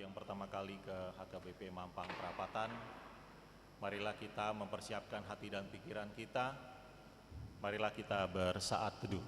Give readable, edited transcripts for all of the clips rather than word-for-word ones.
yang pertama kali ke HKBP Mampang Perapatan, marilah kita mempersiapkan hati dan pikiran kita. Marilah kita bersaat teduh.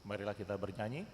Marilah kita bernyanyi.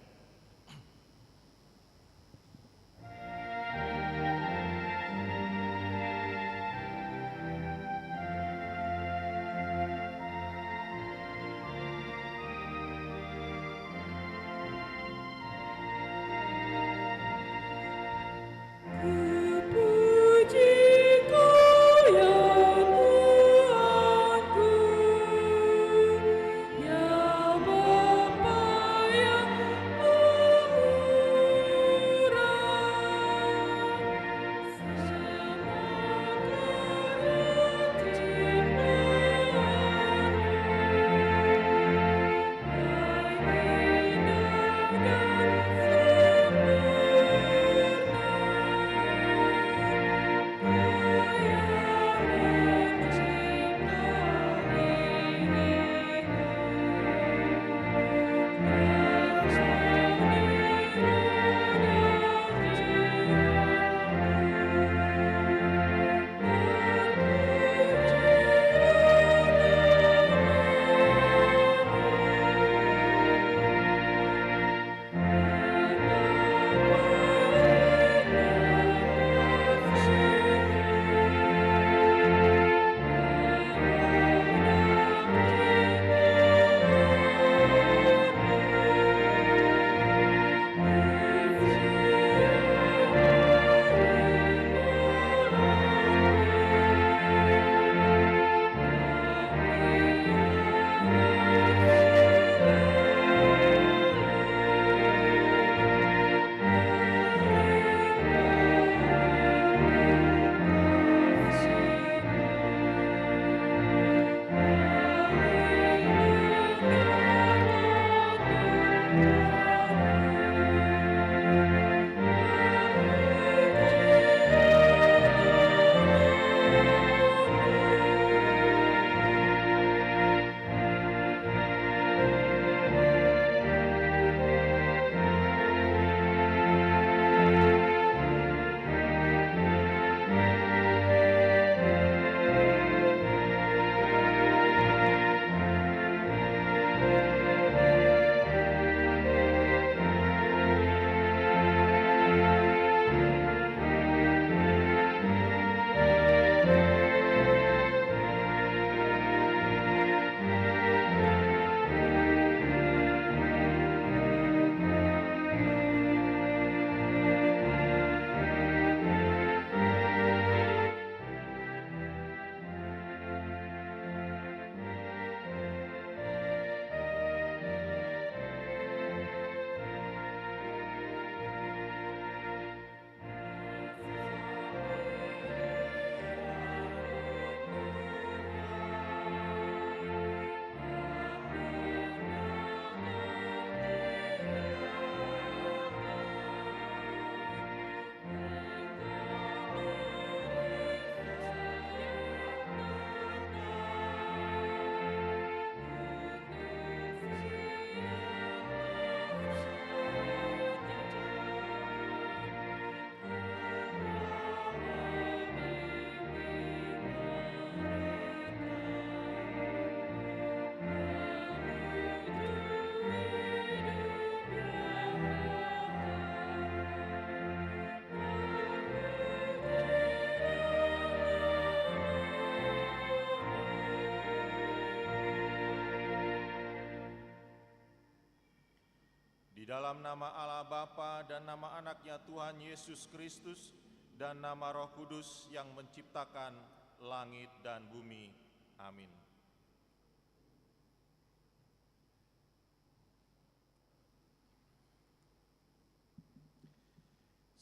Di dalam nama Allah Bapa dan nama anaknya Tuhan Yesus Kristus dan nama Roh Kudus yang menciptakan langit dan bumi. Amin.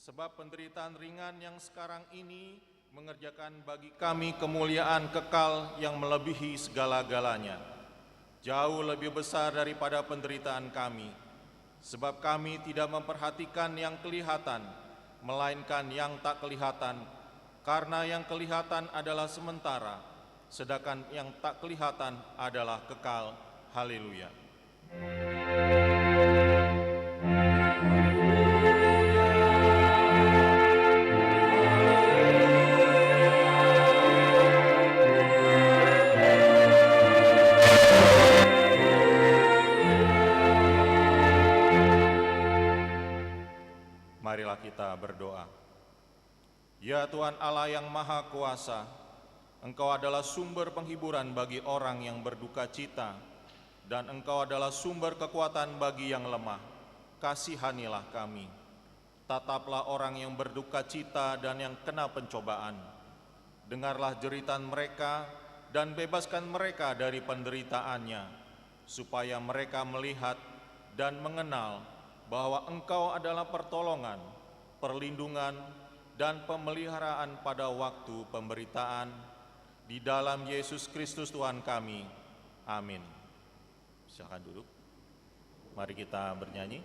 Sebab penderitaan ringan yang sekarang ini mengerjakan bagi kami kemuliaan kekal yang melebihi segala-galanya, jauh lebih besar daripada penderitaan kami, sebab kami tidak memperhatikan yang kelihatan, melainkan yang tak kelihatan, karena yang kelihatan adalah sementara, sedangkan yang tak kelihatan adalah kekal. Haleluya. Marilah kita berdoa. Ya Tuhan Allah yang Maha Kuasa, Engkau adalah sumber penghiburan bagi orang yang berduka cita, dan Engkau adalah sumber kekuatan bagi yang lemah. Kasihanilah kami. Tataplah orang yang berduka cita dan yang kena pencobaan. Dengarlah jeritan mereka dan bebaskan mereka dari penderitaannya, supaya mereka melihat dan mengenal bahwa Engkau adalah pertolongan, perlindungan, dan pemeliharaan pada waktu pemberitaan. Di dalam Yesus Kristus Tuhan kami. Amin. Silakan duduk. Mari kita bernyanyi.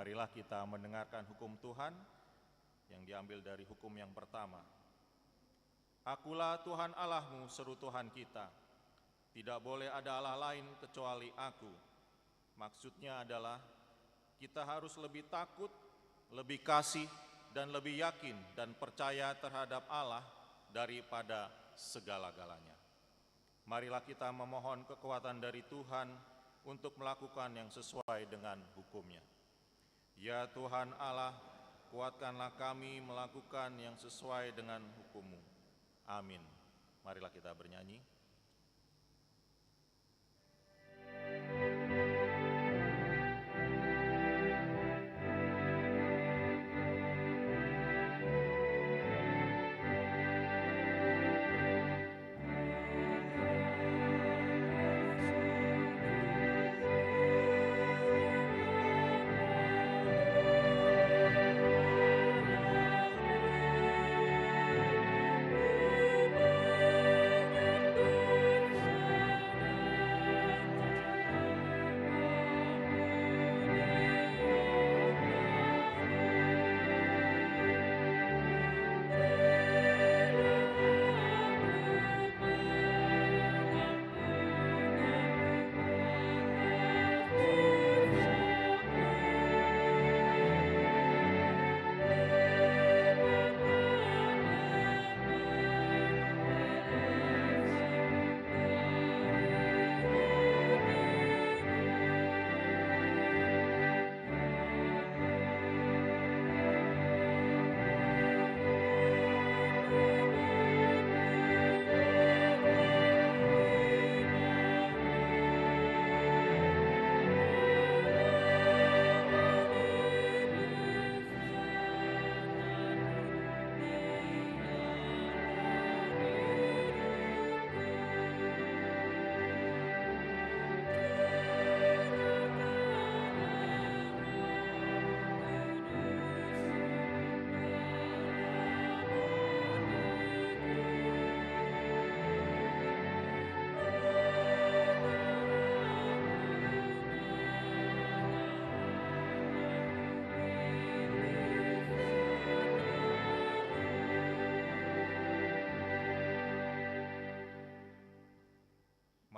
Marilah kita mendengarkan hukum Tuhan yang diambil dari hukum yang pertama. Akulah Tuhan Allahmu, seru Tuhan kita. Tidak boleh ada Allah lain kecuali Aku. Maksudnya adalah kita harus lebih takut, lebih kasih, dan lebih yakin dan percaya terhadap Allah daripada segala-galanya. Marilah kita memohon kekuatan dari Tuhan untuk melakukan yang sesuai dengan hukum-Nya. Ya Tuhan Allah, kuatkanlah kami melakukan yang sesuai dengan hukum-Mu. Amin. Marilah kita bernyanyi.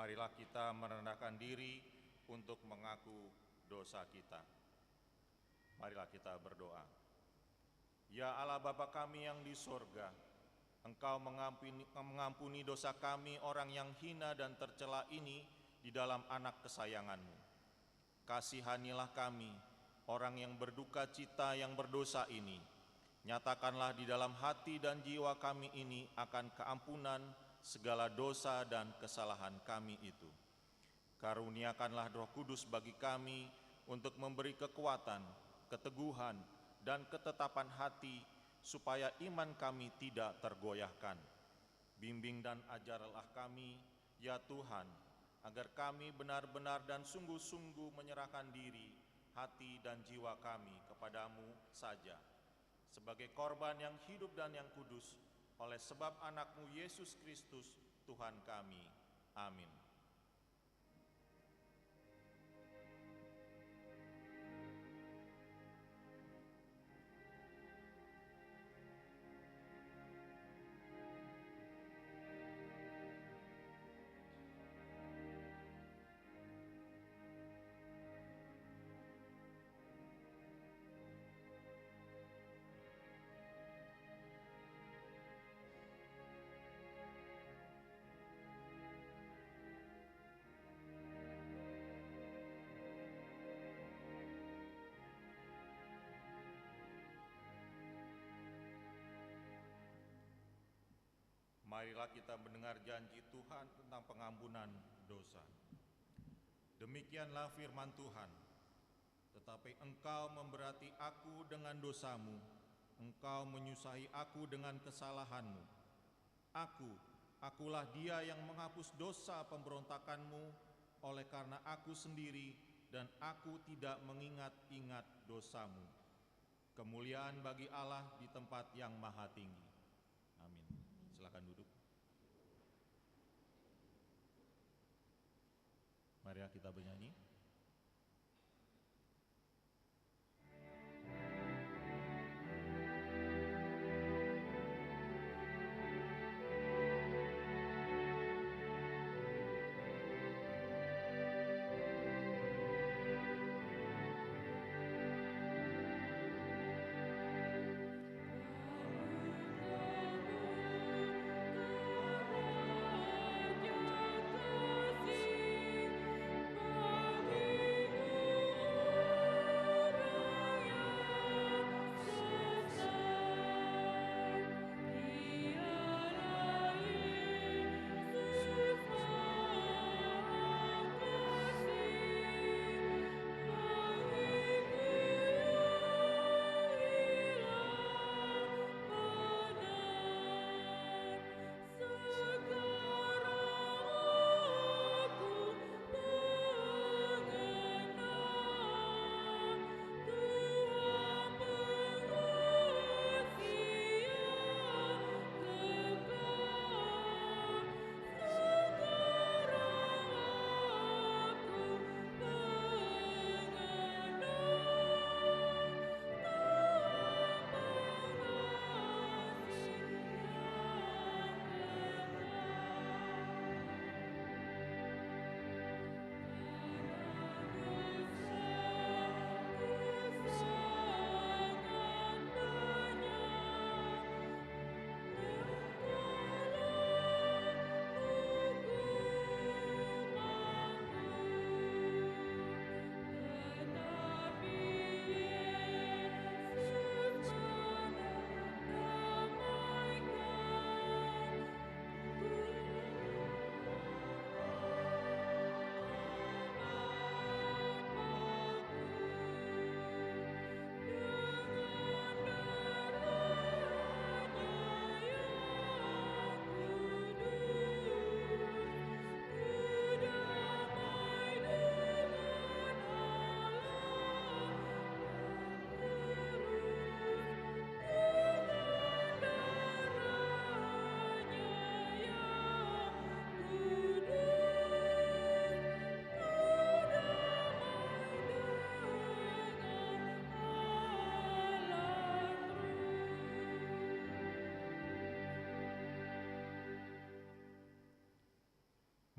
Marilah kita merendahkan diri untuk mengaku dosa kita. Marilah kita berdoa. Ya Allah Bapa kami yang di sorga, Engkau mengampuni dosa kami orang yang hina dan tercela ini di dalam anak kesayangan-Mu. Kasihanilah kami, orang yang berduka cita yang berdosa ini. Nyatakanlah di dalam hati dan jiwa kami ini akan keampunan segala dosa dan kesalahan kami itu. Karuniakanlah Roh Kudus bagi kami untuk memberi kekuatan, keteguhan, dan ketetapan hati, supaya iman kami tidak tergoyahkan. Bimbing dan ajarlah kami, ya Tuhan, agar kami benar-benar dan sungguh-sungguh menyerahkan diri, hati dan jiwa kami kepadamu saja, sebagai korban yang hidup dan yang kudus, oleh sebab anak-Mu Yesus Kristus, Tuhan kami. Amin. Marilah kita mendengar janji Tuhan tentang pengampunan dosa. Demikianlah firman Tuhan, tetapi engkau memberati aku dengan dosamu, engkau menyusahi aku dengan kesalahanmu. Akulah dia yang menghapus dosa pemberontakanmu, oleh karena aku sendiri dan aku tidak mengingat-ingat dosamu. Kemuliaan bagi Allah di tempat yang maha tinggi. Amin. Silakan duduk. Mari kita bernyanyi. Kasih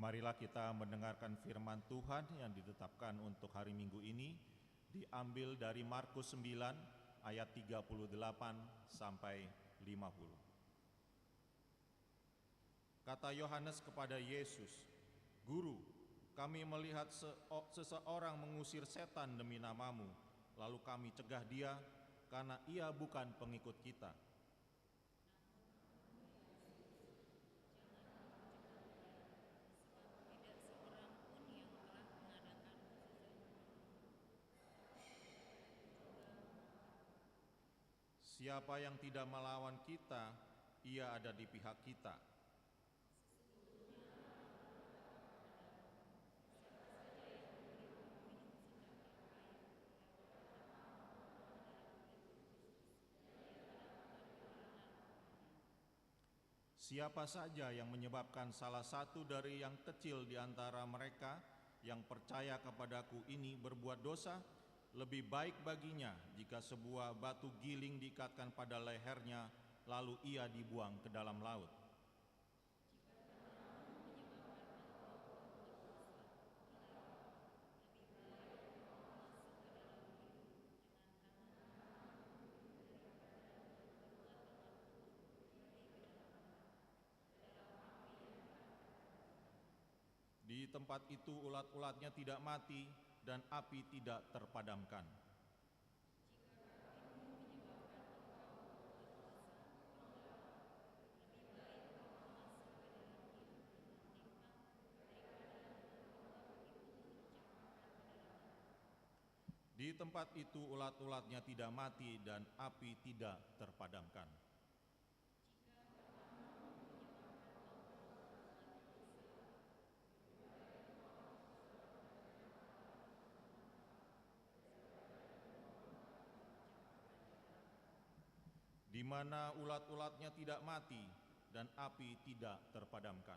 Marilah kita mendengarkan firman Tuhan yang ditetapkan untuk hari Minggu ini, diambil dari Markus 9 ayat 38 sampai 50. Kata Yohanes kepada Yesus, "Guru, kami melihat seseorang mengusir setan demi namamu, lalu kami cegah dia karena ia bukan pengikut kita." Siapa yang tidak melawan kita, ia ada di pihak kita. Siapa saja yang menyebabkan salah satu dari yang kecil di antara mereka yang percaya kepadaku ini berbuat dosa, lebih baik baginya jika sebuah batu giling diikatkan pada lehernya, lalu ia dibuang ke dalam laut. Di tempat itu ulat-ulatnya tidak mati dan api tidak terpadamkan. Di tempat itu ulat-ulatnya tidak mati dan api tidak terpadamkan. Di mana ulat-ulatnya tidak mati dan api tidak terpadamkan.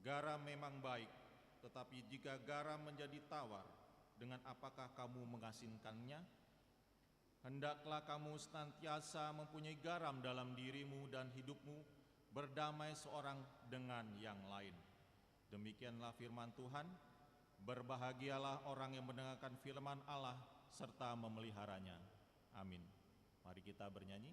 Garam memang baik, tetapi jika garam menjadi tawar, dengan apakah kamu mengasinkannya? Hendaklah kamu senantiasa mempunyai garam dalam dirimu dan hidupmu, berdamai seorang dengan yang lain. Demikianlah firman Tuhan. Berbahagialah orang yang mendengarkan firman Allah serta memeliharanya. Amin. Mari kita bernyanyi.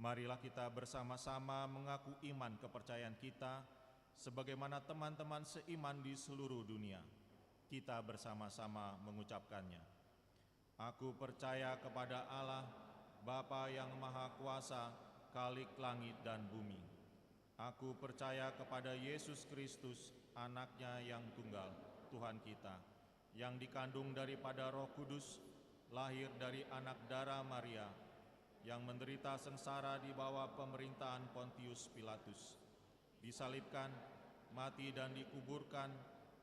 Marilah kita bersama-sama mengaku iman kepercayaan kita sebagaimana teman-teman seiman di seluruh dunia. Kita bersama-sama mengucapkannya. Aku percaya kepada Allah, Bapa yang Maha Kuasa, Khalik langit dan bumi. Aku percaya kepada Yesus Kristus, Anaknya yang tunggal, Tuhan kita, yang dikandung daripada Roh Kudus, lahir dari anak darah Maria, yang menderita sengsara di bawah pemerintahan Pontius Pilatus, disalibkan, mati dan dikuburkan,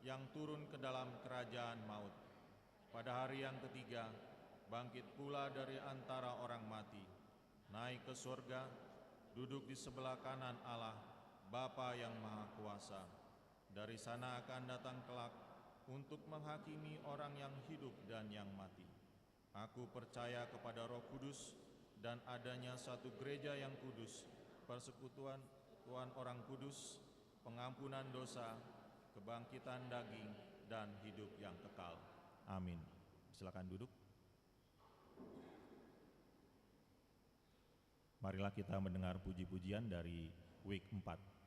yang turun ke dalam kerajaan maut. Pada hari yang ketiga, bangkit pula dari antara orang mati, naik ke surga, duduk di sebelah kanan Allah, Bapa yang Maha Kuasa. Dari sana akan datang kelak untuk menghakimi orang yang hidup dan yang mati. Aku percaya kepada Roh Kudus dan adanya satu gereja yang kudus, persekutuan Tuhan orang kudus, pengampunan dosa, kebangkitan daging, dan hidup yang kekal. Amin. Silakan duduk. Marilah kita mendengar puji-pujian dari week 4.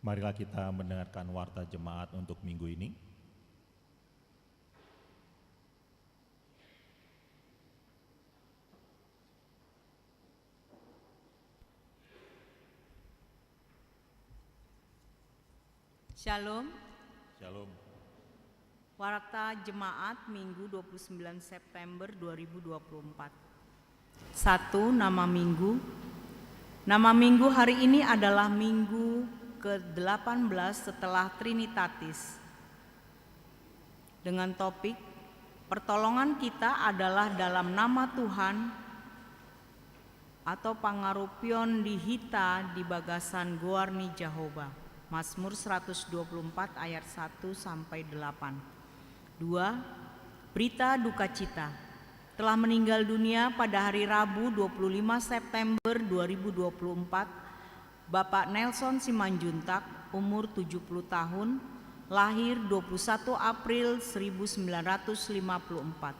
Marilah kita mendengarkan warta jemaat untuk minggu ini. Shalom. Shalom. Warta Jemaat Minggu 29 September 2024. 1. Nama Minggu. Nama Minggu hari ini adalah Minggu ke-18 setelah Trinitatis. Dengan topik, pertolongan kita adalah dalam nama Tuhan atau Pangarupion di Hita di bagasan Goarni Jehovah. Mazmur 124 ayat 1-8. 2. Berita duka cita. Telah meninggal dunia pada hari Rabu 25 September 2024 Bapak Nelson Simanjuntak, umur 70 tahun, lahir 21 April 1954.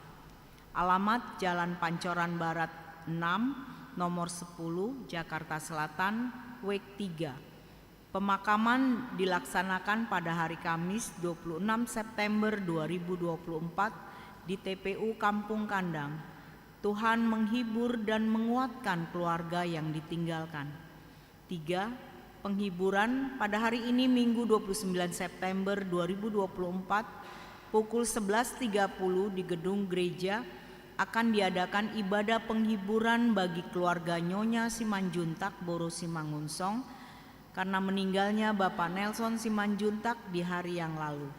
Alamat Jalan Pancoran Barat 6, nomor 10, Jakarta Selatan, Wek 3. Pemakaman dilaksanakan pada hari Kamis 26 September 2024 di TPU Kampung Kandang. Tuhan menghibur dan menguatkan keluarga yang ditinggalkan. 3. Penghiburan pada hari ini Minggu 29 September 2024 pukul 11.30 di gedung gereja akan diadakan ibadah penghiburan bagi keluarga Nyonya Simanjuntak Boro Simangunsong karena meninggalnya Bapak Nelson Simanjuntak di hari yang lalu.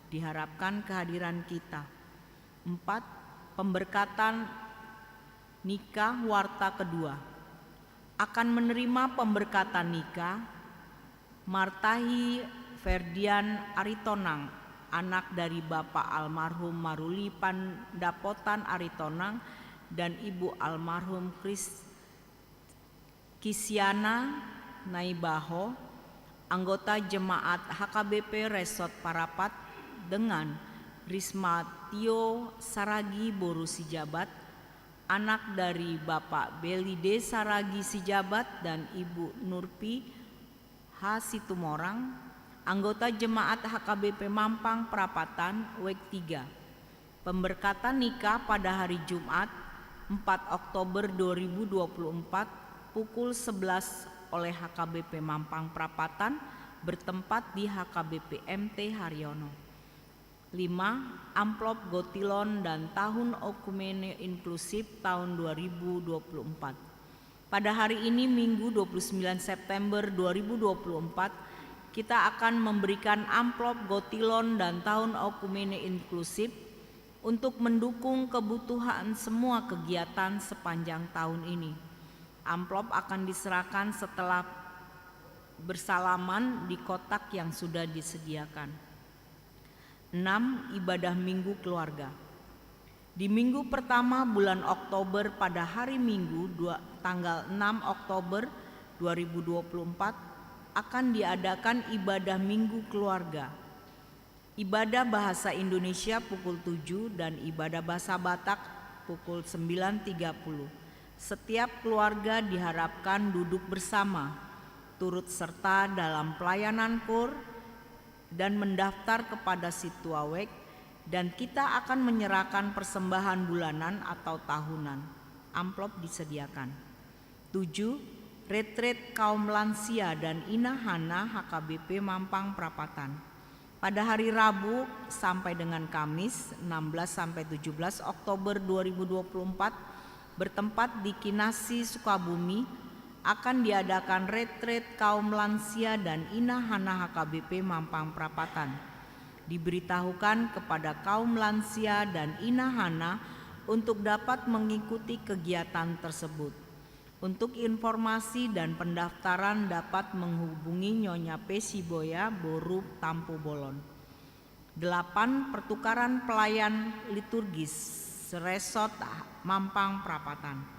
Diharapkan kehadiran kita. 4. Pemberkatan nikah warta kedua. Akan menerima pemberkatan nikah Martahi Ferdian Aritonang, anak dari Bapak almarhum Maruli Pandapotan Aritonang dan Ibu almarhum Kisiana Naibaho, anggota jemaat HKBP Resort Parapat dengan Risma Tio Saragi Boru Sijabat, anak dari Bapak Belide Saragi Sijabat dan Ibu Nurpi H. Situmorang, anggota jemaat HKBP Mampang Prapatan Wek 3. Pemberkatan nikah pada hari Jumat 4 Oktober 2024 pukul 11 oleh HKBP Mampang Prapatan bertempat di HKBP MT Haryono. 5. Amplop Gotilon dan Tahun Okumene Inklusif tahun 2024. Pada hari ini Minggu 29 September 2024 kita akan memberikan amplop Gotilon dan Tahun Okumene Inklusif untuk mendukung kebutuhan semua kegiatan sepanjang tahun ini. Amplop akan diserahkan setelah bersalaman di kotak yang sudah disediakan. 6. Ibadah Minggu Keluarga. Di minggu pertama bulan Oktober pada hari Minggu tanggal 6 Oktober 2024 akan diadakan ibadah Minggu Keluarga. Ibadah bahasa Indonesia pukul 7 dan ibadah bahasa Batak pukul 9.30. Setiap keluarga diharapkan duduk bersama, turut serta dalam pelayanan KUR dan mendaftar kepada Situawek, dan kita akan menyerahkan persembahan bulanan atau tahunan. Amplop disediakan. 7. Retret kaum lansia dan Inahana HKBP Mampang Prapatan. Pada hari Rabu sampai dengan Kamis 16-17 Oktober 2024 bertempat di Kinasi Sukabumi akan diadakan retret kaum lansia dan Inahana HKBP Mampang Prapatan. Diberitahukan kepada kaum lansia dan Inahana untuk dapat mengikuti kegiatan tersebut. Untuk informasi dan pendaftaran dapat menghubungi Nyonya Pesiboya Boru Tampu Bolon. 8. Pertukaran pelayan liturgis Resort Mampang Prapatan.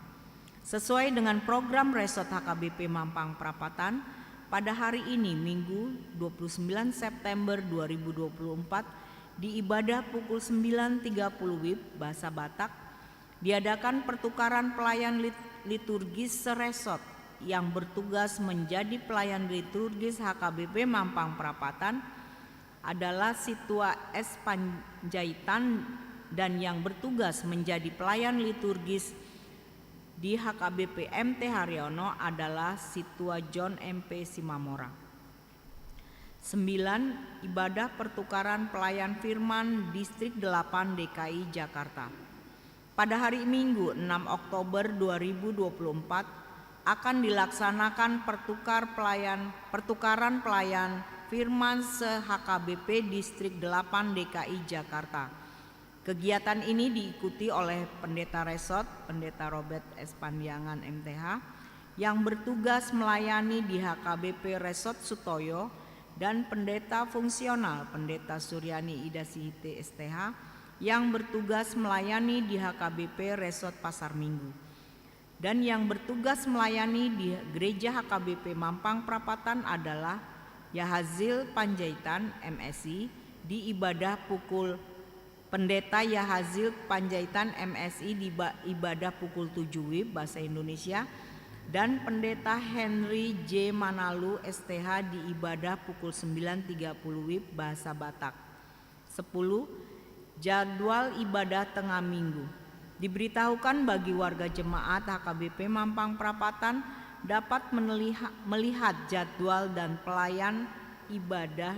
Sesuai dengan program Resort HKBP Mampang Prapatan, pada hari ini Minggu 29 September 2024 di ibadah pukul 9.30 WIB bahasa Batak diadakan pertukaran pelayan liturgis seresort yang bertugas menjadi pelayan liturgis HKBP Mampang Perapatan adalah Situa S. Panjaitan, dan yang bertugas menjadi pelayan liturgis di HKBP MT Haryono adalah Situa John MP Simamora. 9. Ibadah pertukaran pelayan firman Distrik 8 DKI Jakarta. Pada hari Minggu 6 Oktober 2024 akan dilaksanakan pertukaran pelayan firman se-HKBP Distrik 8 DKI Jakarta. Kegiatan ini diikuti oleh Pendeta Resort, Pendeta Robert S. Pandiangan MTH, yang bertugas melayani di HKBP Resort Sutoyo, dan Pendeta Fungsional, Pendeta Suryani Ida Sihite STH, yang bertugas melayani di HKBP Resort Pasar Minggu. Dan yang bertugas melayani di Gereja HKBP Mampang Perapatan adalah Yahazil Panjaitan MSI di ibadah pukul Pendeta Yahazil Panjaitan MSI di ibadah pukul 7 WIB bahasa Indonesia, dan Pendeta Henry J. Manalu STH di ibadah pukul 9.30 WIB bahasa Batak. 10. Jadwal ibadah tengah minggu. Diberitahukan bagi warga jemaat HKBP Mampang Perapatan dapat melihat jadwal dan pelayan ibadah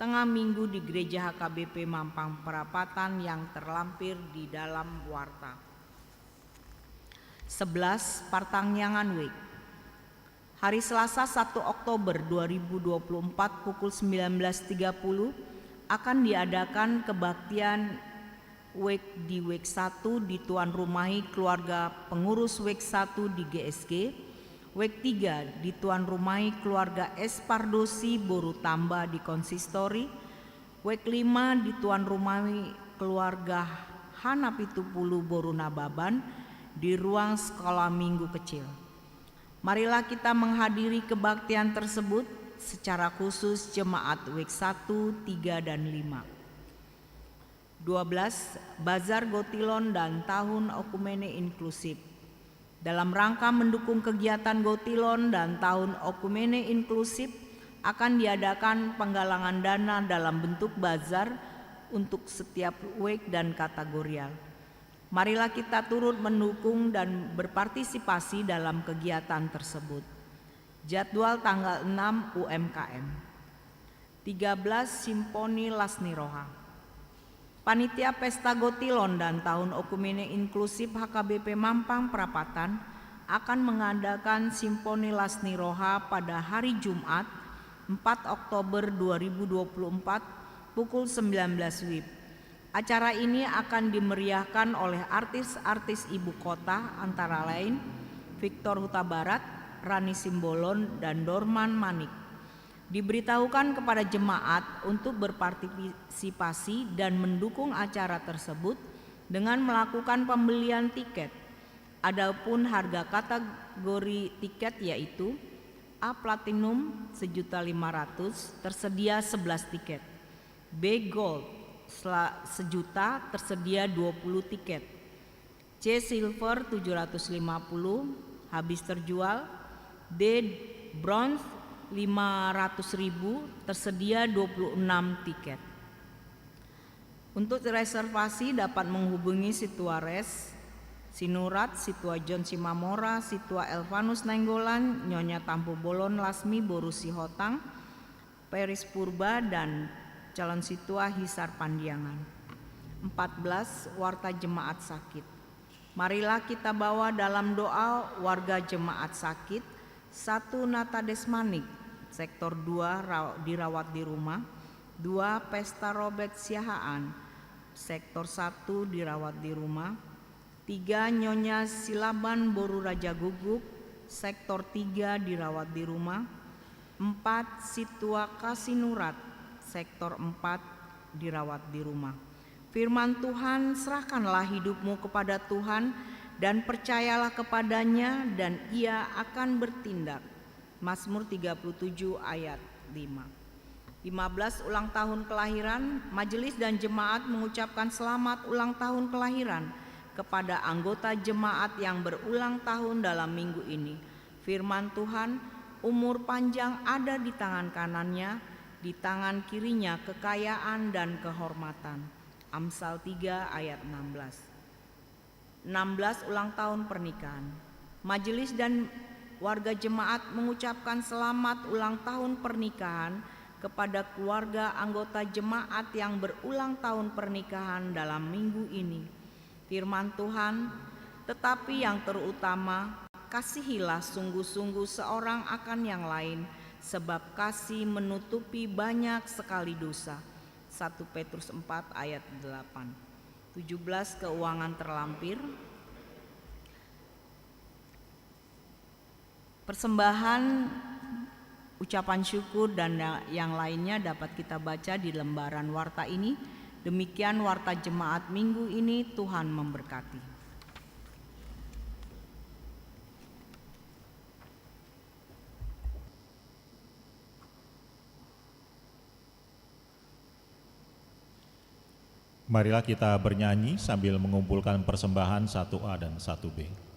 tengah minggu di Gereja HKBP Mampang Perapatan yang terlampir di dalam warta. 11. Partangyangan Week. Hari Selasa 1 Oktober 2024 pukul 19.30 akan diadakan kebaktian WEK di WEK 1 di tuan rumahi keluarga pengurus WEK 1 di GSG, WEK 3 di tuan rumahi keluarga S. Pardosi Boru Tamba di Konsistori, WEK 5 di tuan rumahi keluarga Hana Pitupulu Boru Nababan di ruang sekolah minggu kecil. Marilah kita menghadiri kebaktian tersebut secara khusus jemaat WEK 1, 3, dan 5. 12. Bazar Gotilon dan Tahun Okumene Inklusif. Dalam rangka mendukung kegiatan Gotilon dan Tahun Okumene Inklusif akan diadakan penggalangan dana dalam bentuk bazar untuk setiap WEK dan kategorial. Marilah kita turut mendukung dan berpartisipasi dalam kegiatan tersebut. Jadwal tanggal 6 UMKM. 13. Simponi Lasni Roha. Panitia Pesta Gotilon dan Tahun Okumene Inklusif HKBP Mampang Perapatan akan mengadakan Simponi Lasni Roha pada hari Jumat 4 Oktober 2024 pukul 19 WIB. Acara ini akan dimeriahkan oleh artis-artis ibu kota antara lain Victor Huta Barat, Rani Simbolon, dan Dorman Manik. Diberitahukan kepada jemaat untuk berpartisipasi dan mendukung acara tersebut dengan melakukan pembelian tiket. Adapun harga kategori tiket yaitu A Platinum 1.500.000 tersedia 11 tiket, B Gold 1 juta tersedia 20 tiket, C Silver 750 habis terjual, D Bronze 500.000 tersedia 26 tiket. Untuk reservasi dapat menghubungi Situa Res Sinurat, Situa John Simamora, Situa Elvanus Nainggolan, Nyonya Tampu Bolon Lasmi Boru Sihotang, Peris Purba, dan calon Situa Hisar Pandiangan. 14. Warta Jemaat Sakit. Marilah kita bawa dalam doa warga jemaat sakit. 1. Nata Desmanik, Sektor 2 dirawat di rumah. 2. Pesta Robert Siahaan, Sektor 1 dirawat di rumah. 3. Nyonya Silaban Boru Raja Guguk, Sektor 3 dirawat di rumah. 4. Situa Kasinurat, Sektor 4 dirawat di rumah. Firman Tuhan, serahkanlah hidupmu kepada Tuhan dan percayalah kepadanya dan ia akan bertindak. Mazmur 37 ayat 5. 15. Ulang tahun kelahiran. Majelis dan jemaat mengucapkan selamat ulang tahun kelahiran kepada anggota jemaat yang berulang tahun dalam minggu ini. Firman Tuhan, umur panjang ada di tangan kanannya, di tangan kirinya kekayaan dan kehormatan. Amsal 3 ayat 16. 16 ulang tahun pernikahan. Majelis dan warga jemaat mengucapkan selamat ulang tahun pernikahan kepada keluarga anggota jemaat yang berulang tahun pernikahan dalam minggu ini. Firman Tuhan, tetapi yang terutama, kasihilah sungguh-sungguh seorang akan yang lain, sebab kasih menutupi banyak sekali dosa. 1 Petrus 4 ayat 8. 17 keuangan terlampir. Persembahan, ucapan syukur dan yang lainnya dapat kita baca di lembaran warta ini. Demikian warta jemaat minggu ini, Tuhan memberkati. Marilah kita bernyanyi sambil mengumpulkan persembahan 1A dan 1B. Kita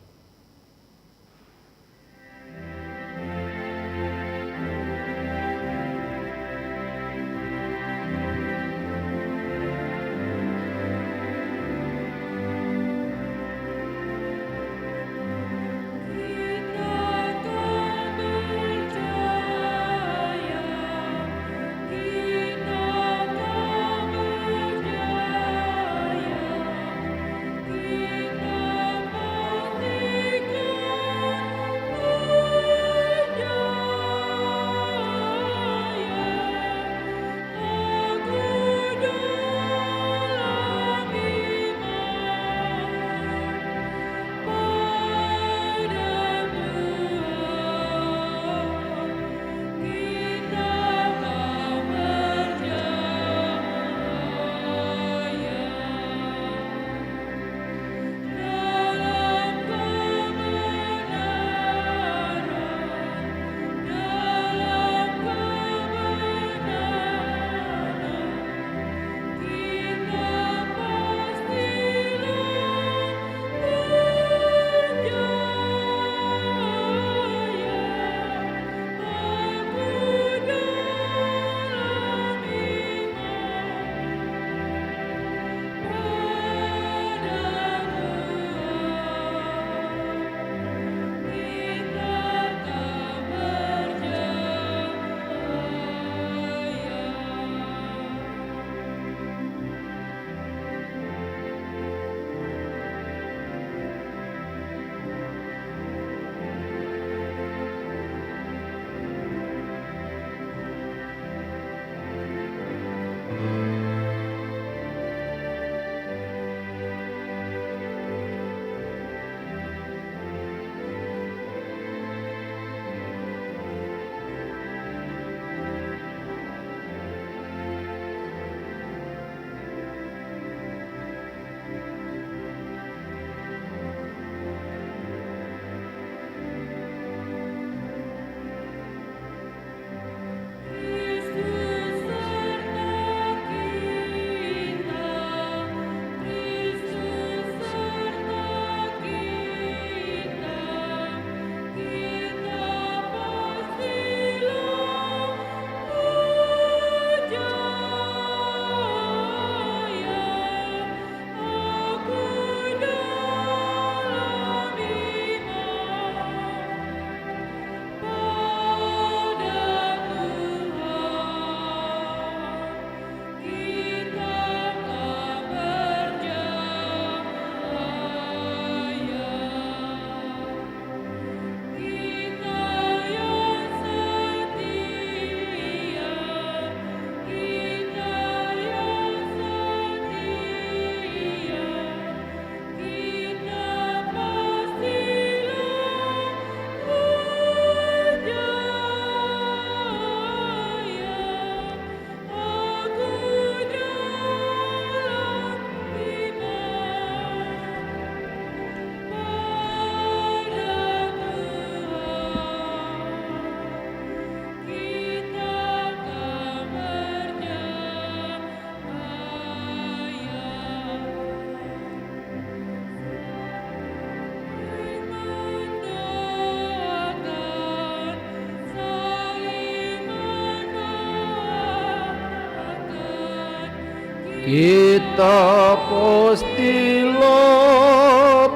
kita pastilah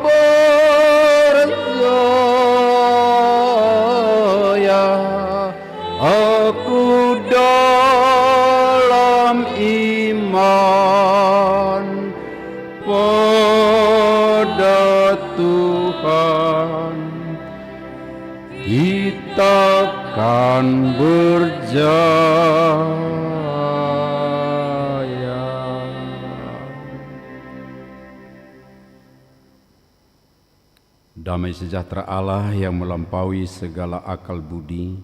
berjaya. Aku dalam iman pada Tuhan, kita akan berjaya. Damai sejahtera Allah yang melampaui segala akal budi,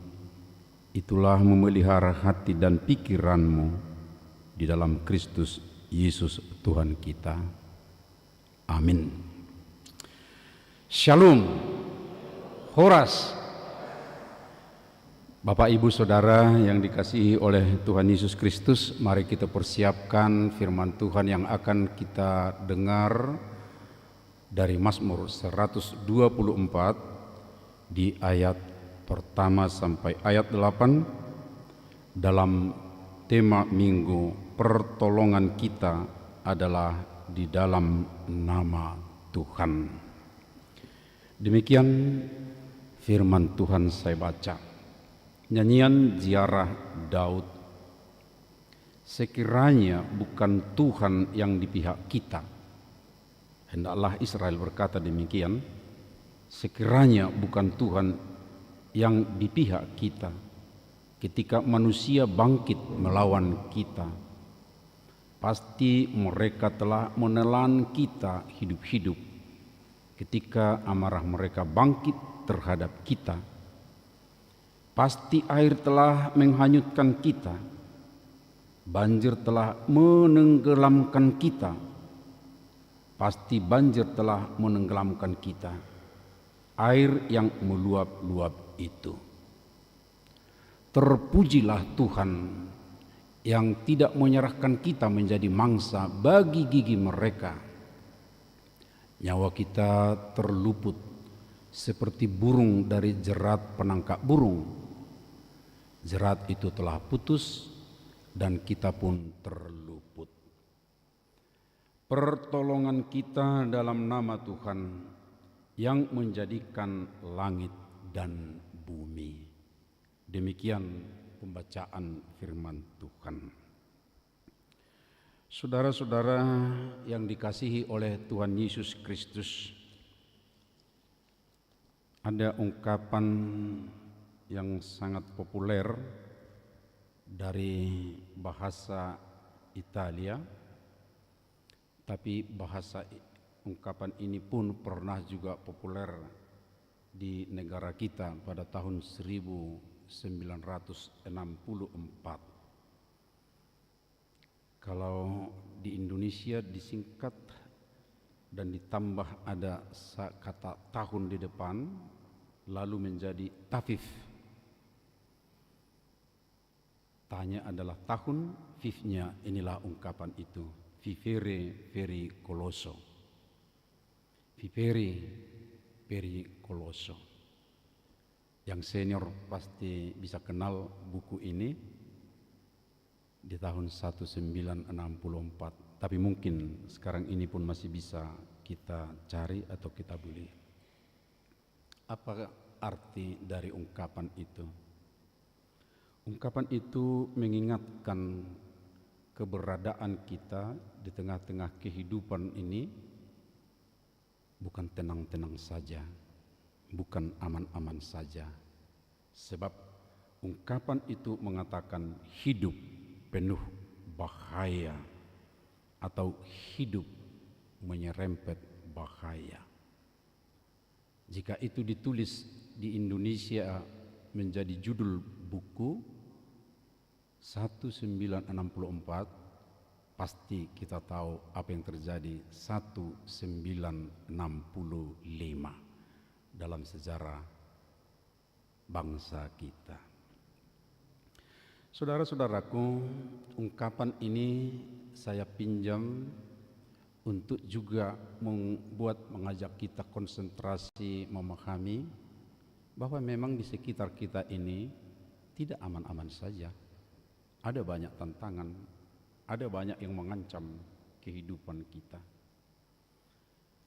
itulah memelihara hati dan pikiranmu di dalam Kristus Yesus Tuhan kita. Amin. Shalom. Horas. Bapak, Ibu, Saudara yang dikasihi oleh Tuhan Yesus Kristus, mari kita persiapkan firman Tuhan yang akan kita dengar dari Mazmur 124 di ayat pertama sampai ayat 8 dalam tema minggu pertolongan kita adalah di dalam nama Tuhan. Demikian firman Tuhan saya baca. Nyanyian ziarah Daud. Sekiranya bukan Tuhan yang di pihak kita, hendaklah Israel berkata demikian, sekiranya bukan Tuhan yang di pihak kita, ketika manusia bangkit melawan kita, pasti mereka telah menelan kita hidup-hidup. Ketika amarah mereka bangkit terhadap kita, pasti air telah menghanyutkan kita, banjir telah menenggelamkan kita, pasti banjir telah menenggelamkan kita, air yang meluap-luap itu. Terpujilah Tuhan yang tidak menyerahkan kita menjadi mangsa bagi gigi mereka. Nyawa kita terluput seperti burung dari jerat penangkap burung. Jerat itu telah putus dan kita pun terluput. Pertolongan kita dalam nama Tuhan yang menjadikan langit dan bumi. Demikian pembacaan firman Tuhan. Saudara-saudara yang dikasihi oleh Tuhan Yesus Kristus, ada ungkapan yang sangat populer dari bahasa Italia, tapi ungkapan ini pun pernah juga populer di negara kita pada tahun 1964. Kalau di Indonesia disingkat dan ditambah ada kata tahun di depan, lalu menjadi tafif. Tanya adalah tahun, fifnya inilah ungkapan itu, vivere pericoloso. Vivere pericoloso. Yang senior pasti bisa kenal buku ini di tahun 1964, tapi mungkin sekarang ini pun masih bisa kita cari atau kita beli. Apa arti dari ungkapan itu? Ungkapan itu mengingatkan keberadaan kita di tengah-tengah kehidupan ini bukan tenang-tenang saja, bukan aman-aman saja. Sebab ungkapan itu mengatakan hidup penuh bahaya atau hidup menyerempet bahaya. Jika itu ditulis di Indonesia menjadi judul buku 1964, pasti kita tahu apa yang terjadi 1965 dalam sejarah bangsa kita. Saudara-saudaraku, ungkapan ini saya pinjam untuk juga mengajak kita konsentrasi memahami bahwa memang di sekitar kita ini tidak aman-aman saja. Ada banyak tantangan, Ada banyak yang mengancam kehidupan kita.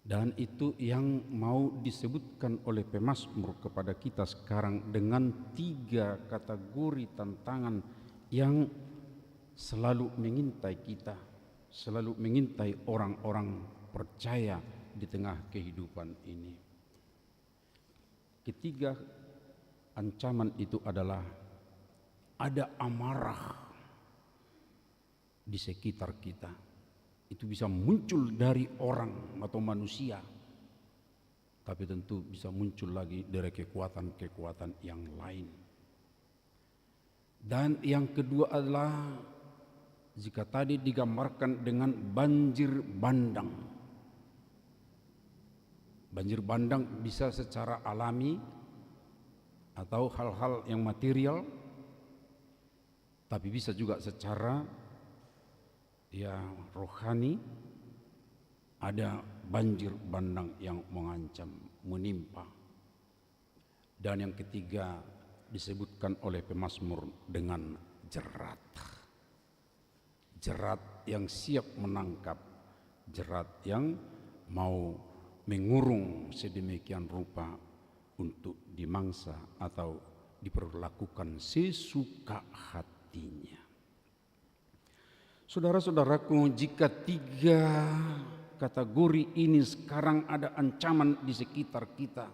Dan itu yang mau disebutkan oleh pemazmur kepada kita sekarang dengan 3 kategori tantangan yang selalu mengintai kita, selalu mengintai orang-orang percaya di tengah kehidupan ini. Ketiga ancaman itu adalah ada amarah di sekitar kita. Itu bisa muncul dari orang atau manusia, tapi tentu bisa muncul lagi dari kekuatan-kekuatan yang lain. Dan yang kedua adalah jika tadi digambarkan dengan banjir bandang. Banjir bandang bisa secara alami atau hal-hal yang material, tapi bisa juga secara rohani. Ada banjir bandang yang mengancam, menimpa. Dan yang ketiga disebutkan oleh pemazmur dengan jerat. Jerat yang siap menangkap, jerat yang mau mengurung sedemikian rupa untuk dimangsa atau diperlakukan sesuka hatinya. Saudara-saudaraku, jika 3 kategori ini sekarang ada ancaman di sekitar kita,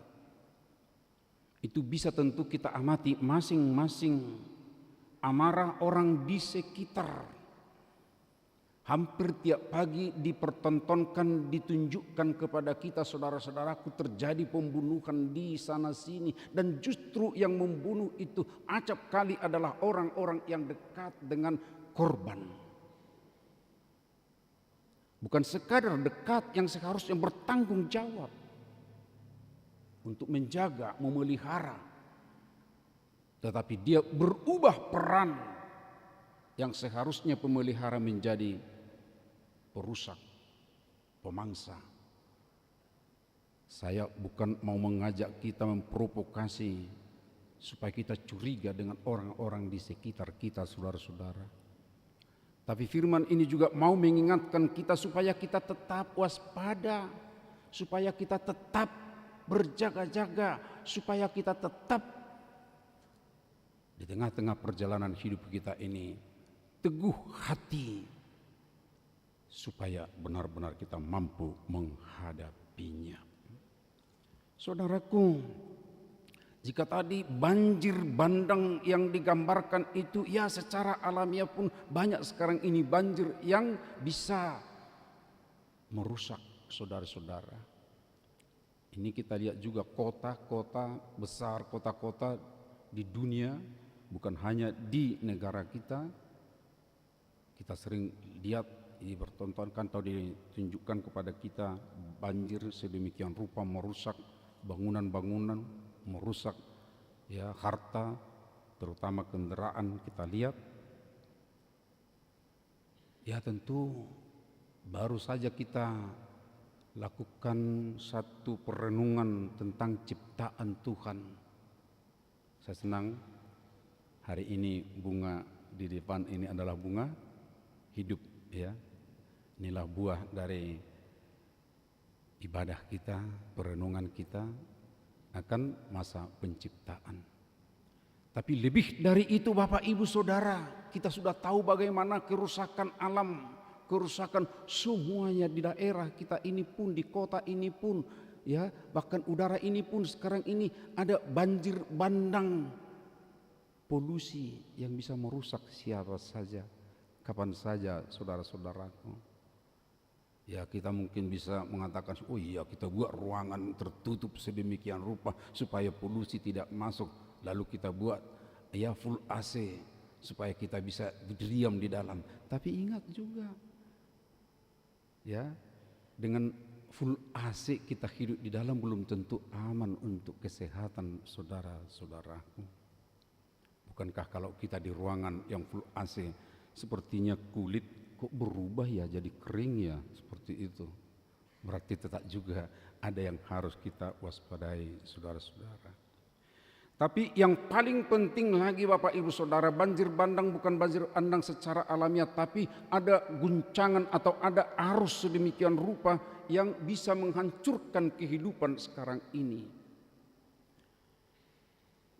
itu bisa tentu kita amati masing-masing amarah orang di sekitar. Hampir tiap pagi dipertontonkan, ditunjukkan kepada kita, saudara-saudaraku, terjadi pembunuhan di sana sini, dan justru yang membunuh itu acap kali adalah orang-orang yang dekat dengan korban. Bukan sekadar dekat, yang seharusnya bertanggung jawab untuk menjaga, memelihara, tetapi dia berubah peran yang seharusnya pemelihara menjadi perusak, pemangsa. Saya bukan mau mengajak kita memprovokasi supaya kita curiga dengan orang-orang di sekitar kita, saudara-saudara. Tapi firman ini juga mau mengingatkan kita supaya kita tetap waspada, supaya kita tetap berjaga-jaga, supaya kita tetap di tengah-tengah perjalanan hidup kita ini teguh hati, supaya benar-benar kita mampu menghadapinya. Saudaraku, jika tadi banjir bandang yang digambarkan itu, ya secara alamiah pun banyak sekarang ini banjir yang bisa merusak saudara-saudara. Ini kita lihat juga kota-kota besar, kota-kota di dunia, bukan hanya di negara kita. Kita sering lihat dipertontonkan atau ditunjukkan kepada kita banjir sedemikian rupa merusak bangunan-bangunan, merusak harta, terutama kendaraan. Kita lihat tentu baru saja kita lakukan satu perenungan tentang ciptaan Tuhan. Saya senang hari ini bunga di depan ini adalah bunga hidup, inilah buah dari ibadah kita, perenungan kita akan masa penciptaan. Tapi lebih dari itu, Bapak Ibu Saudara, kita sudah tahu bagaimana kerusakan alam, kerusakan semuanya di daerah kita ini pun, di kota ini pun, bahkan udara ini pun sekarang ini ada banjir bandang, polusi yang bisa merusak siapa saja, kapan saja, saudara-saudaraku. Kita mungkin bisa mengatakan, oh iya, kita buat ruangan tertutup sedemikian rupa supaya polusi tidak masuk. Lalu kita buat full AC supaya kita bisa diam di dalam. Tapi ingat juga, dengan full AC kita hidup di dalam belum tentu aman untuk kesehatan saudara-saudaraku. Bukankah kalau kita di ruangan yang full AC, sepertinya kulit kok berubah jadi kering seperti itu. Berarti tetap juga ada yang harus kita waspadai, saudara-saudara. Tapi yang paling penting lagi Bapak Ibu Saudara, banjir bandang bukan banjir bandang secara alamiah, tapi ada guncangan atau ada arus sedemikian rupa yang bisa menghancurkan kehidupan sekarang ini.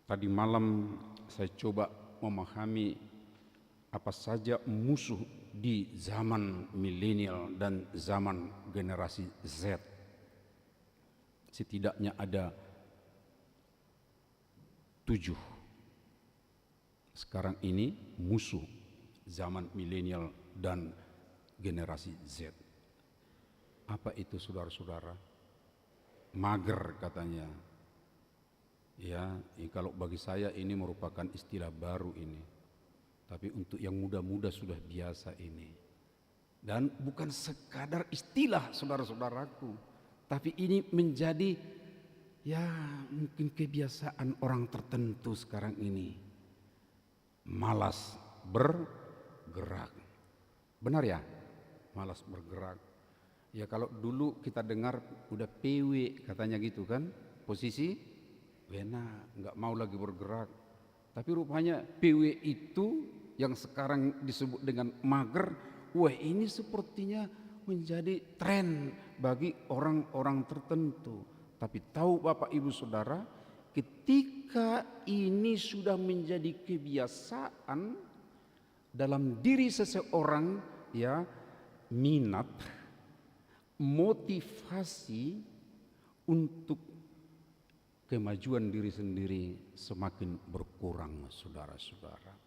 Tadi malam saya coba memahami apa saja musuh di zaman milenial dan zaman generasi Z. Setidaknya ada 7 sekarang ini musuh zaman milenial dan generasi Z. Apa itu saudara-saudara? Mager katanya. Ya, kalau bagi saya ini merupakan istilah baru ini. Tapi untuk yang muda-muda sudah biasa ini. Dan bukan sekadar istilah saudara-saudaraku, tapi ini menjadi ya mungkin kebiasaan orang tertentu sekarang ini. Malas bergerak. Benar ya? Malas bergerak. Ya kalau dulu kita dengar udah PW katanya gitu kan, posisi wena nggak mau lagi bergerak. Tapi rupanya PW itu yang sekarang disebut dengan mager, wah ini sepertinya menjadi tren bagi orang-orang tertentu. Tapi tahu Bapak Ibu Saudara, ketika ini sudah menjadi kebiasaan dalam diri seseorang, ya minat, motivasi untuk kemajuan diri sendiri semakin berkurang, saudara-saudara.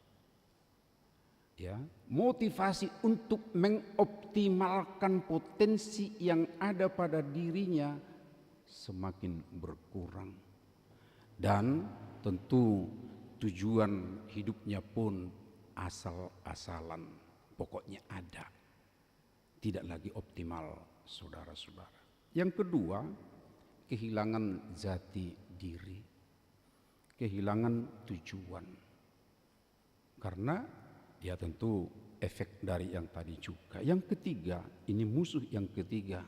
Ya, motivasi untuk mengoptimalkan potensi yang ada pada dirinya semakin berkurang. Dan tentu tujuan hidupnya pun asal-asalan, pokoknya ada. Tidak lagi optimal, saudara-saudara. Yang kedua, kehilangan jati diri, kehilangan tujuan. Karena ya tentu efek dari yang tadi juga. Yang ketiga, ini musuh yang ketiga,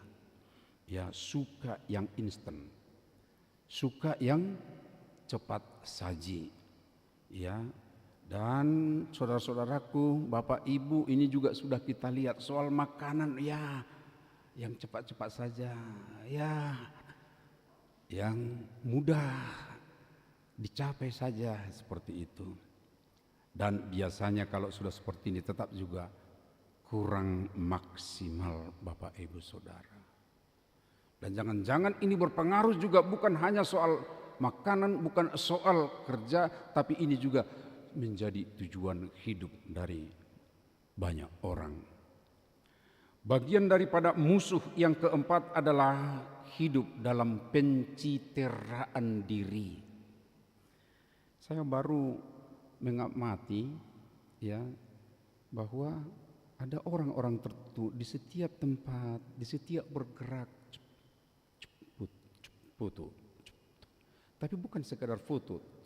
ya suka yang instan, suka yang cepat saji, ya. Dan saudara-saudaraku, Bapak Ibu, ini juga sudah kita lihat soal makanan, ya yang cepat-cepat saja, ya yang mudah dicapai saja, seperti itu. Dan biasanya kalau sudah seperti ini tetap juga kurang maksimal Bapak Ibu Saudara. Dan jangan-jangan ini berpengaruh juga bukan hanya soal makanan, bukan soal kerja, tapi ini juga menjadi tujuan hidup dari banyak orang. Bagian daripada musuh yang keempat adalah hidup dalam pencitraan diri. Saya baru mengamati ya bahwa ada orang-orang tertentu di setiap tempat, di setiap bergerak, foto. Tapi bukan sekadar foto,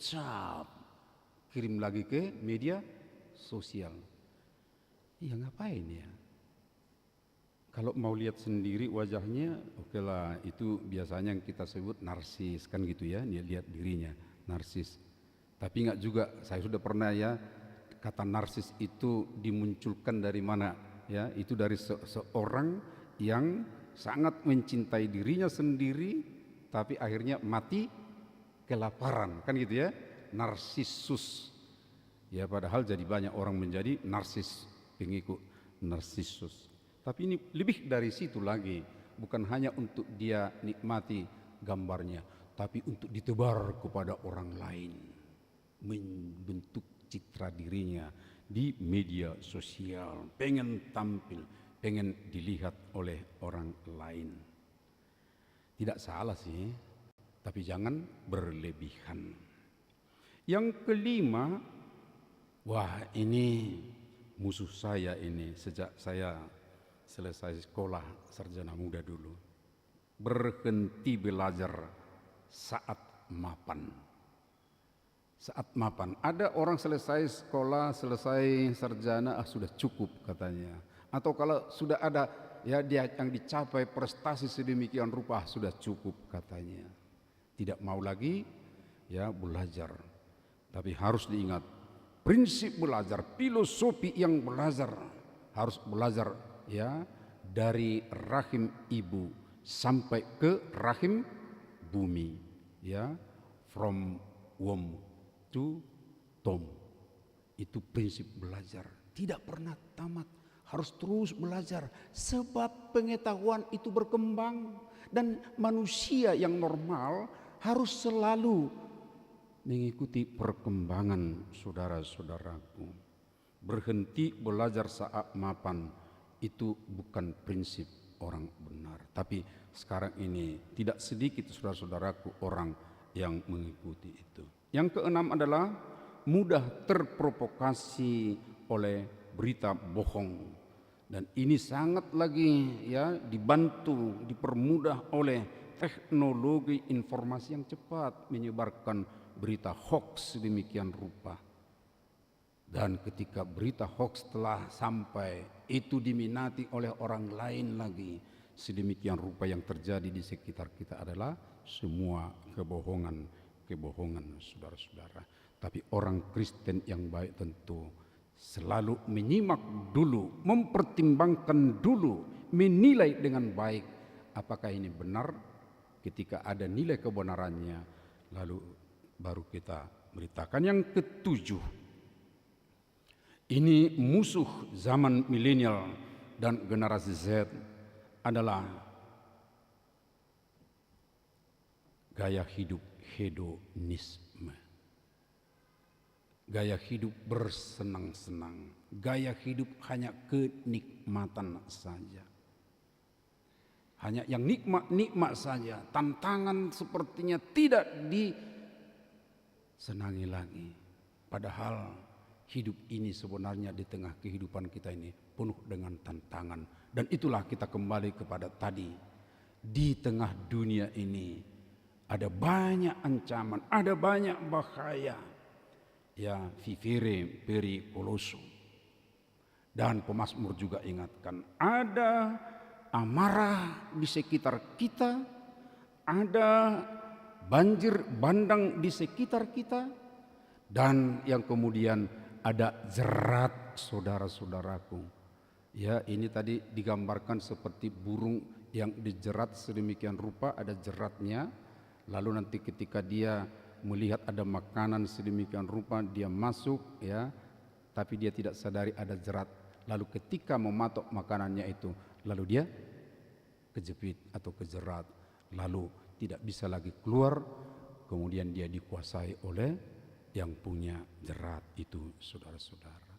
kirim lagi ke media sosial. Ya ngapain ya? Kalau mau lihat sendiri wajahnya, oke lah, itu biasanya yang kita sebut narsis kan gitu ya, dia lihat dirinya narsis. Tapi enggak juga, saya sudah pernah ya, kata narsis itu dimunculkan dari mana ya? Itu dari seorang yang sangat mencintai dirinya sendiri, tapi akhirnya mati kelaparan kan gitu ya, narsisus. Ya padahal jadi banyak orang menjadi narsis, pengikut narsisus. Tapi ini lebih dari situ lagi, bukan hanya untuk dia nikmati gambarnya, tapi untuk ditebar kepada orang lain, membentuk citra dirinya di media sosial, pengen tampil, pengen dilihat oleh orang lain. Tidak salah sih, tapi jangan berlebihan. Yang kelima, wah ini musuh saya ini sejak saya selesai sekolah sarjana muda dulu, berhenti belajar saat mapan. Saat mapan, ada orang selesai sekolah, selesai sarjana, sudah cukup katanya. Atau kalau sudah ada ya dia yang dicapai prestasi sedemikian rupa, sudah cukup katanya. Tidak mau lagi ya belajar. Tapi harus diingat, prinsip belajar, filosofi yang belajar harus belajar ya dari rahim ibu sampai ke rahim bumi, ya, from womb to tomb. Itu prinsip belajar, tidak pernah tamat, harus terus belajar sebab pengetahuan itu berkembang dan manusia yang normal harus selalu mengikuti perkembangan saudara-saudaraku. Berhenti belajar saat mapan itu bukan prinsip orang benar. Tapi sekarang ini tidak sedikit saudara-saudaraku orang yang mengikuti itu. Yang keenam adalah mudah terprovokasi oleh berita bohong. Dan ini sangat lagi ya dibantu, dipermudah oleh teknologi informasi yang cepat menyebarkan berita hoax sedemikian rupa. Dan ketika berita hoax telah sampai, itu diminati oleh orang lain lagi. Sedemikian rupa yang terjadi di sekitar kita adalah semua kebohongan saudara-saudara. Tapi orang Kristen yang baik tentu selalu menyimak dulu, mempertimbangkan dulu, menilai dengan baik apakah ini benar. Ketika ada nilai kebenarannya, lalu baru kita beritakan. Yang ketujuh, ini musuh zaman milenial dan generasi Z adalah gaya hidup hedonisme, gaya hidup bersenang-senang, gaya hidup hanya kenikmatan saja. Hanya yang nikmat-nikmat saja, tantangan sepertinya tidak disenangi lagi. Padahal hidup ini sebenarnya di tengah kehidupan kita ini penuh dengan tantangan. Dan itulah kita kembali kepada tadi. Di tengah dunia ini ada banyak ancaman, ada banyak bahaya. Ya, vivere pericoloso. Dan pemazmur juga ingatkan, ada amarah di sekitar kita, ada banjir bandang di sekitar kita, dan yang kemudian ada jerat saudara-saudaraku. Ya, ini tadi digambarkan seperti burung yang dijerat sedemikian rupa, ada jeratnya. Lalu nanti ketika dia melihat ada makanan sedemikian rupa, dia masuk ya, tapi dia tidak sadari ada jerat. Lalu ketika mematok makanannya itu, lalu dia kejepit atau kejerat, lalu tidak bisa lagi keluar, kemudian dia dikuasai oleh yang punya jerat itu, saudara-saudara.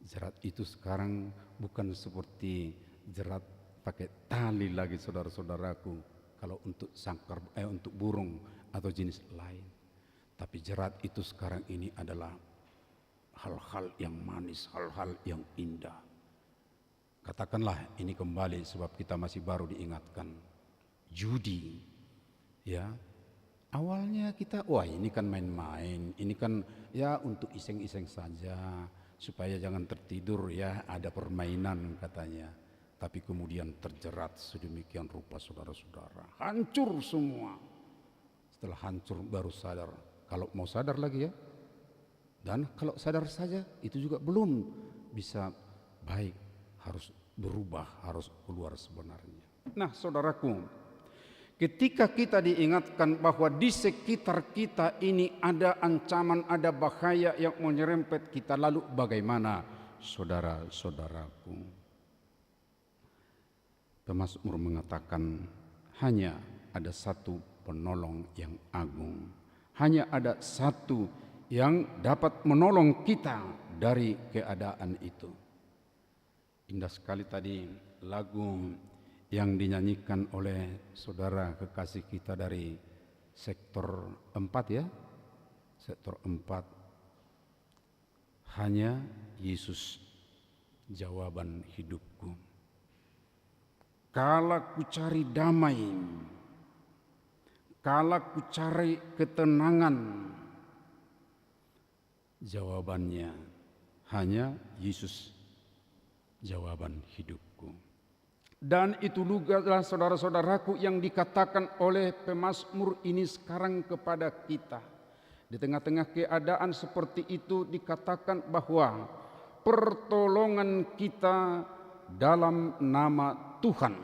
Jerat itu sekarang bukan seperti jerat pakai tali lagi, saudara-saudaraku, kalau untuk untuk burung atau jenis lain. Tapi jerat itu sekarang ini adalah hal-hal yang manis, hal-hal yang indah. Katakanlah ini kembali sebab kita masih baru diingatkan. Judi, ya. Awalnya kita, wah ini kan main-main, ini kan ya untuk iseng-iseng saja, supaya jangan tertidur ya, ada permainan katanya. Tapi kemudian terjerat sedemikian rupa saudara-saudara. Hancur semua. Setelah hancur baru sadar. Kalau mau sadar lagi ya. Dan kalau sadar saja itu juga belum bisa baik, harus berubah, harus keluar sebenarnya. Nah saudaraku, ketika kita diingatkan bahwa di sekitar kita ini ada ancaman, ada bahaya yang menyerempet kita, lalu bagaimana saudara-saudaraku? Pemazmur mengatakan hanya ada satu penolong yang agung, hanya ada satu yang dapat menolong kita dari keadaan itu. Indah sekali tadi lagu yang dinyanyikan oleh saudara kekasih kita dari sektor 4 ya. Sektor 4. Hanya Yesus jawaban hidupku. Kala ku cari damai, kala ku cari ketenangan, jawabannya hanya Yesus jawaban hidupku. Dan itu juga adalah saudara-saudaraku yang dikatakan oleh pemazmur ini sekarang kepada kita. Di tengah-tengah keadaan seperti itu dikatakan bahwa pertolongan kita dalam nama Tuhan.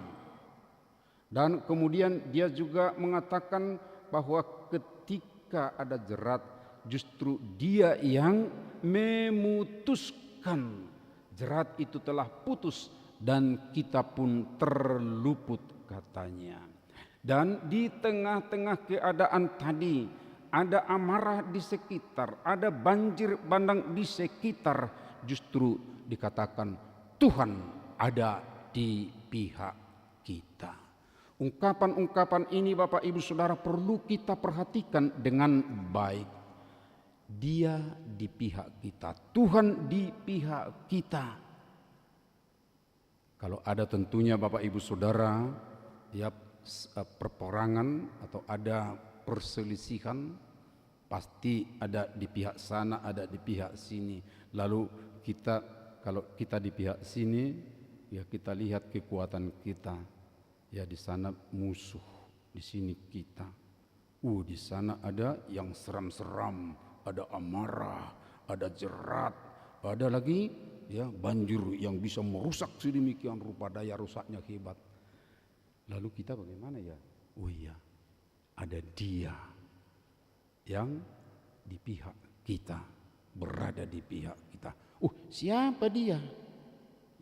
Dan kemudian dia juga mengatakan bahwa ketika ada jerat, justru dia yang memutuskan. Jerat itu telah putus dan kita pun terluput, katanya. Dan di tengah-tengah keadaan tadi ada amarah di sekitar, ada banjir bandang di sekitar, justru dikatakan Tuhan ada di pihak kita. Ungkapan-ungkapan ini Bapak Ibu Saudara perlu kita perhatikan dengan baik. Dia di pihak kita, Tuhan di pihak kita. Kalau ada tentunya Bapak Ibu Saudara ya perperangan atau ada perselisihan, pasti ada di pihak sana, ada di pihak sini. Lalu kalau kita di pihak sini, ya kita lihat kekuatan kita. Ya di sana musuh, di sini kita. Di sana ada yang seram-seram, ada amarah, ada jerat, ada lagi ya banjir yang bisa merusak sedemikian rupa, daya rusaknya hebat. Lalu kita bagaimana ya? Oh iya, ada Dia yang di pihak kita, berada di pihak kita. Siapa Dia?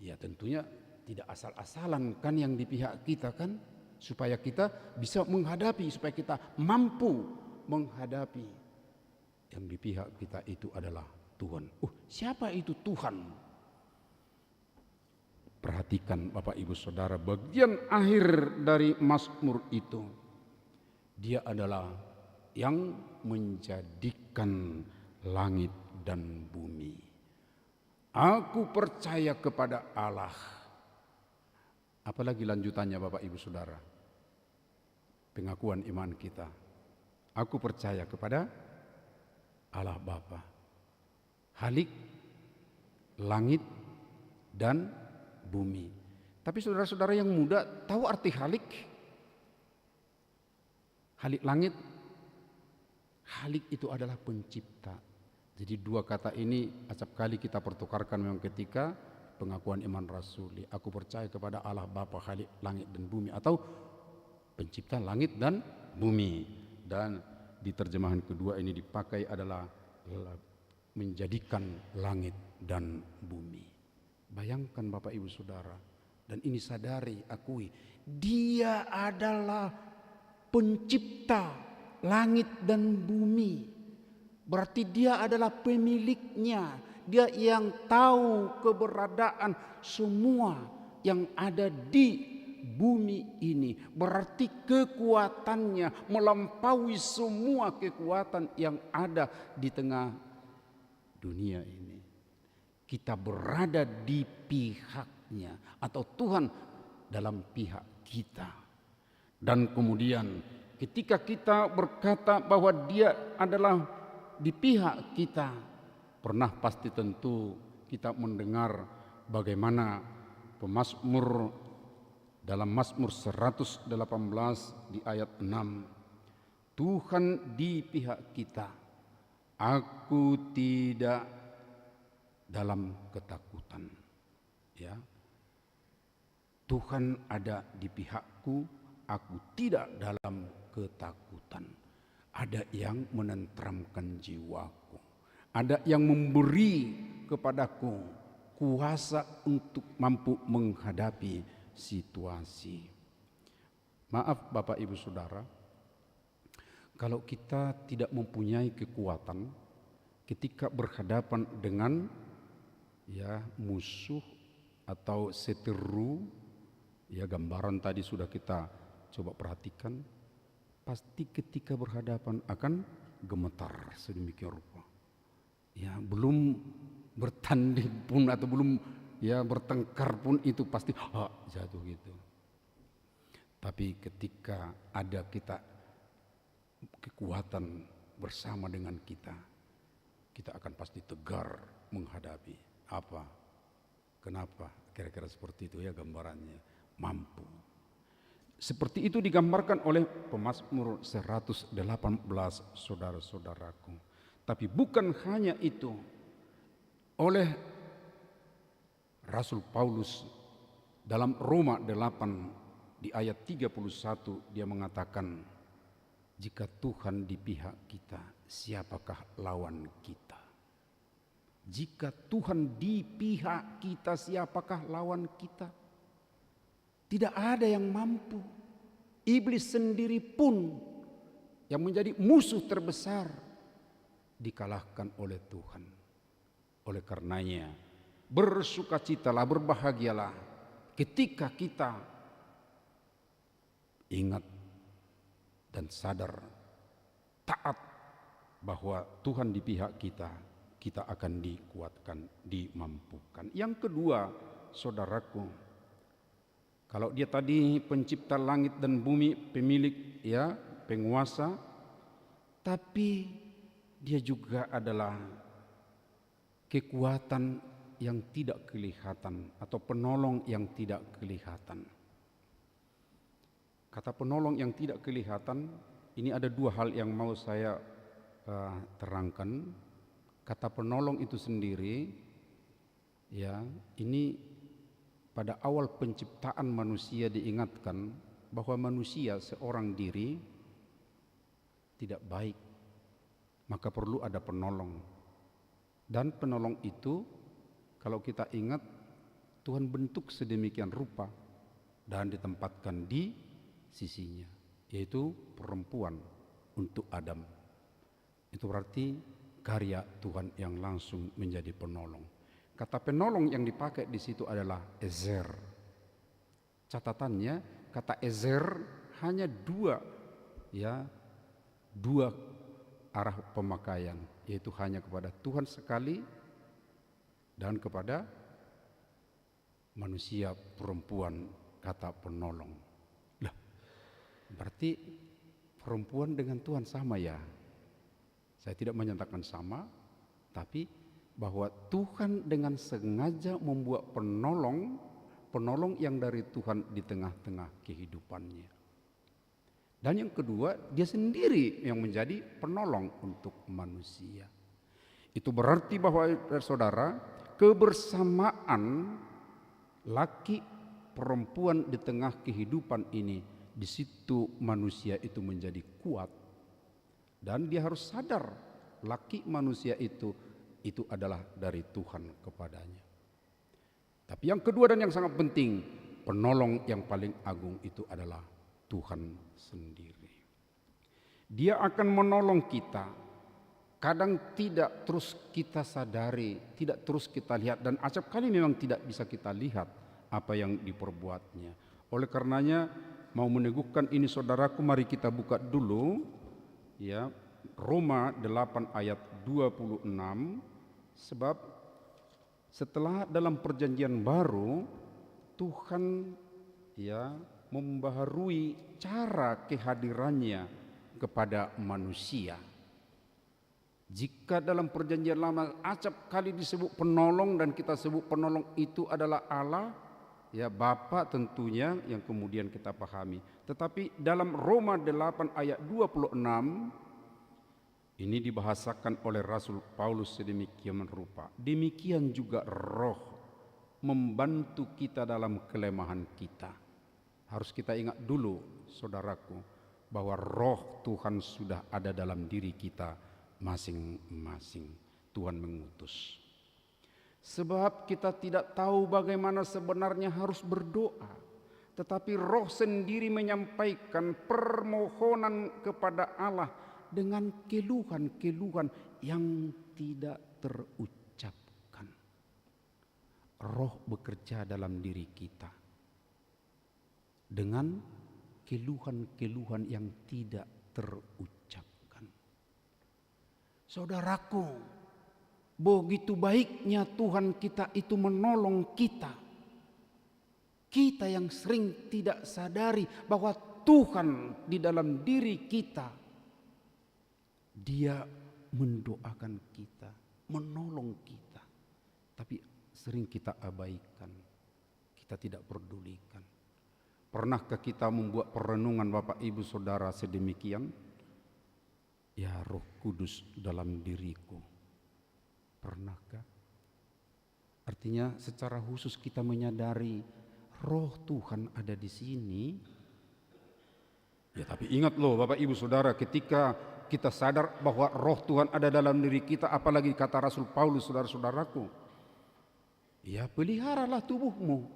Ya tentunya tidak asal-asalan kan yang di pihak kita kan, supaya kita bisa menghadapi, supaya kita mampu menghadapi. Yang di pihak kita itu adalah Tuhan. Siapa itu Tuhan? Perhatikan Bapak Ibu Saudara bagian akhir dari Mazmur itu. Dia adalah yang menjadikan langit dan bumi. Aku percaya kepada Allah. Apalagi lanjutannya Bapak Ibu Saudara, pengakuan iman kita. Aku percaya kepada Allah Bapa, Halik, langit dan bumi. Tapi saudara-saudara yang muda tahu arti Halik? Halik langit, Halik itu adalah pencipta. Jadi dua kata ini acap kali kita pertukarkan memang ketika pengakuan iman rasuli. Aku percaya kepada Allah Bapa, Halik langit dan bumi, atau pencipta langit dan bumi. Dan di terjemahan kedua ini dipakai adalah menjadikan langit dan bumi. Bayangkan Bapak Ibu Saudara, dan ini sadari, akui, Dia adalah pencipta langit dan bumi. Berarti Dia adalah pemiliknya. Dia yang tahu keberadaan semua yang ada di bumi ini. Berarti kekuatannya melampaui semua kekuatan yang ada di tengah dunia ini. Kita berada di pihaknya, atau Tuhan dalam pihak kita. Dan kemudian ketika kita berkata bahwa Dia adalah di pihak kita, pernah pasti tentu kita mendengar bagaimana pemazmur dalam Mazmur 118 di ayat 6. Tuhan di pihak kita, aku tidak dalam ketakutan. Ya, Tuhan ada di pihakku, aku tidak dalam ketakutan. Ada yang menenteramkan jiwaku. Ada yang memberi kepadaku kuasa untuk mampu menghadapi situasi. Maaf Bapak Ibu Saudara, kalau kita tidak mempunyai kekuatan ketika berhadapan dengan musuh atau seteru, gambaran tadi sudah kita coba perhatikan, pasti ketika berhadapan akan gemetar sedemikian rupa. Belum bertanding pun atau belum bertengkar pun itu pasti jatuh gitu. Tapi ketika ada kita kekuatan bersama dengan kita akan pasti tegar menghadapi. Apa? Kenapa? Kira-kira seperti itu gambarannya. mampu. Seperti itu digambarkan oleh pemazmur 118, saudara-saudaraku. Tapi bukan hanya itu. Oleh Rasul Paulus dalam Roma 8 di ayat 31 dia mengatakan, jika Tuhan di pihak kita, siapakah lawan kita? Jika Tuhan di pihak kita, siapakah lawan kita? Tidak ada yang mampu. Iblis sendiri pun yang menjadi musuh terbesar dikalahkan oleh Tuhan. Oleh karenanya bersukacitalah, berbahagialah ketika kita ingat dan sadar, taat bahwa Tuhan di pihak kita, kita akan dikuatkan, dimampukan. Yang kedua, saudaraku, kalau dia tadi pencipta langit dan bumi, pemilik ya, penguasa, tapi dia juga adalah kekuatan yang tidak kelihatan atau penolong yang tidak kelihatan. Kata penolong yang tidak kelihatan, ini ada dua hal yang mau saya terangkan. Kata penolong itu sendiri, ya, ini pada awal penciptaan manusia diingatkan bahwa manusia seorang diri tidak baik, maka perlu ada penolong. Dan penolong itu kalau kita ingat, Tuhan bentuk sedemikian rupa dan ditempatkan di sisinya, yaitu perempuan untuk Adam. Itu berarti karya Tuhan yang langsung menjadi penolong. Kata penolong yang dipakai di situ adalah ezer. Catatannya, kata ezer hanya dua arah pemakaian, yaitu hanya kepada Tuhan sekali dan kepada manusia perempuan, kata penolong. Lah, berarti perempuan dengan Tuhan sama ya? Saya tidak menyatakan sama, tapi bahwa Tuhan dengan sengaja membuat penolong yang dari Tuhan di tengah-tengah kehidupannya. Dan yang kedua, dia sendiri yang menjadi penolong untuk manusia. Itu berarti bahwa saudara, kebersamaan laki perempuan di tengah kehidupan ini, di situ manusia itu menjadi kuat. Dan dia harus sadar laki manusia itu adalah dari Tuhan kepadanya. Tapi yang kedua dan yang sangat penting, penolong yang paling agung itu adalah Tuhan sendiri. Dia akan menolong kita. Kadang tidak terus kita sadari, tidak terus kita lihat, dan acap kali memang tidak bisa kita lihat apa yang diperbuatnya. Oleh karenanya mau meneguhkan ini saudaraku, mari kita buka dulu ya Roma 8 ayat 26. Sebab setelah dalam perjanjian baru Tuhan ya membaharui cara kehadirannya kepada manusia. Jika dalam perjanjian lama acap kali disebut penolong dan kita sebut penolong itu adalah Allah, ya Bapa tentunya yang kemudian kita pahami. Tetapi dalam Roma 8 ayat 26 ini dibahasakan oleh Rasul Paulus sedemikian rupa. Demikian juga Roh membantu kita dalam kelemahan kita. Harus kita ingat dulu saudaraku, bahwa Roh Tuhan sudah ada dalam diri kita masing-masing. Tuhan mengutus. Sebab kita tidak tahu bagaimana sebenarnya harus berdoa, tetapi Roh sendiri menyampaikan permohonan kepada Allah dengan keluhan-keluhan yang tidak terucapkan. Roh bekerja dalam diri kita dengan keluhan-keluhan yang tidak terucapkan. Saudaraku, begitu baiknya Tuhan kita itu menolong kita. Kita yang sering tidak sadari bahwa Tuhan di dalam diri kita, Dia mendoakan kita, menolong kita. Tapi sering kita abaikan, kita tidak pedulikan. Pernahkah kita membuat perenungan Bapak Ibu Saudara sedemikian? Ya, Roh Kudus dalam diriku. Pernahkah? Artinya secara khusus kita menyadari Roh Tuhan ada di sini. Ya, tapi ingat loh Bapak Ibu Saudara, ketika kita sadar bahwa Roh Tuhan ada dalam diri kita, apalagi kata Rasul Paulus, saudara-saudaraku, ya peliharalah tubuhmu,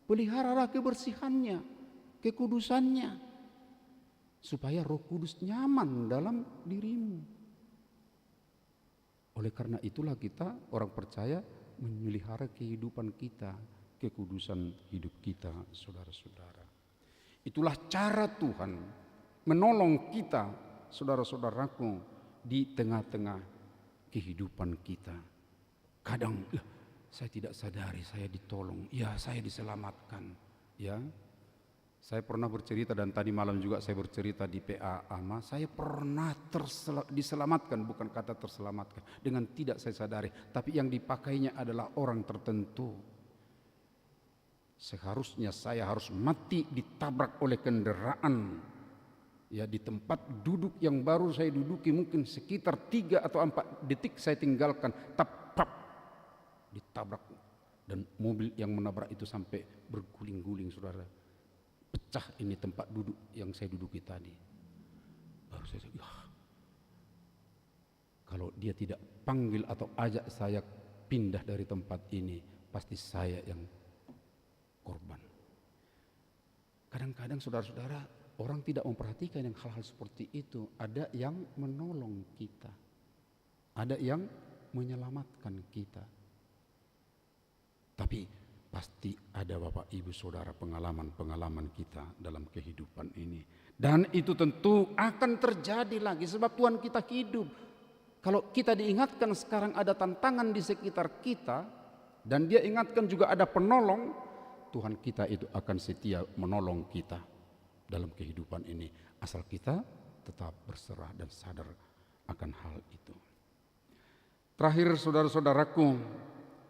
peliharalah kebersihannya, kekudusannya, supaya Roh Kudus nyaman dalam dirimu. Oleh karena itulah kita orang percaya memelihara kehidupan kita, kekudusan hidup kita, saudara-saudara. Itulah cara Tuhan menolong kita, saudara-saudaraku, di tengah-tengah kehidupan kita. Kadang saya tidak sadari saya ditolong, ya saya diselamatkan, ya. Saya pernah bercerita dan tadi malam juga saya bercerita di PA AMA, saya pernah diselamatkan, bukan kata terselamatkan, dengan tidak saya sadari, tapi yang dipakainya adalah orang tertentu. Seharusnya saya harus mati ditabrak oleh kendaraan, ya, di tempat duduk yang baru saya duduki, mungkin sekitar 3 atau 4 detik saya tinggalkan, tap, ditabrak, dan mobil yang menabrak itu sampai berguling-guling, saudara. Pecah ini tempat duduk yang saya duduki tadi. Baru saya kalau dia tidak panggil atau ajak saya pindah dari tempat ini, pasti saya yang korban. Kadang-kadang saudara-saudara, orang tidak memperhatikan yang hal-hal seperti itu. Ada yang menolong kita, ada yang menyelamatkan kita. Tapi pasti ada Bapak Ibu Saudara pengalaman-pengalaman kita dalam kehidupan ini. Dan itu tentu akan terjadi lagi sebab Tuhan kita hidup. Kalau kita diingatkan sekarang ada tantangan di sekitar kita dan dia ingatkan juga ada penolong, Tuhan kita itu akan setia menolong kita dalam kehidupan ini. Asal kita tetap berserah dan sadar akan hal itu. Terakhir saudara-saudaraku,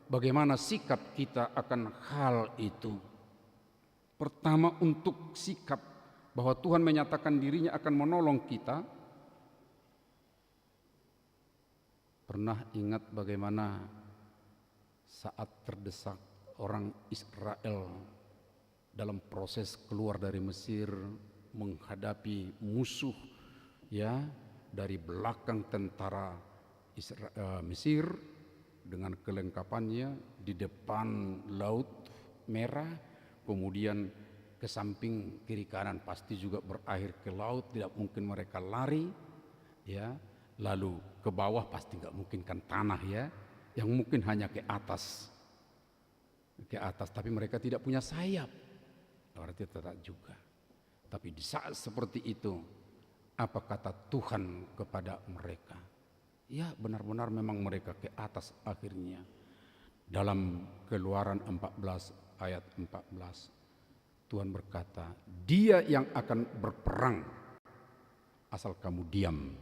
bagaimana sikap kita akan hal itu? Pertama, untuk sikap bahwa Tuhan menyatakan dirinya akan menolong kita. Pernah ingat bagaimana saat terdesak orang Israel dalam proses keluar dari Mesir menghadapi musuh, ya, dari belakang tentara Mesir dengan kelengkapannya, di depan Laut Merah, kemudian ke samping kiri kanan pasti juga berakhir ke laut, tidak mungkin mereka lari, ya. Lalu ke bawah pasti nggak mungkin kan tanah, ya, yang mungkin hanya ke atas, tapi mereka tidak punya sayap, berarti tetap juga. Tapi di saat seperti itu, apa kata Tuhan kepada mereka? Ya, benar-benar memang mereka ke atas akhirnya. Dalam Keluaran 14 ayat 14, Tuhan berkata, Dia yang akan berperang asal kamu diam.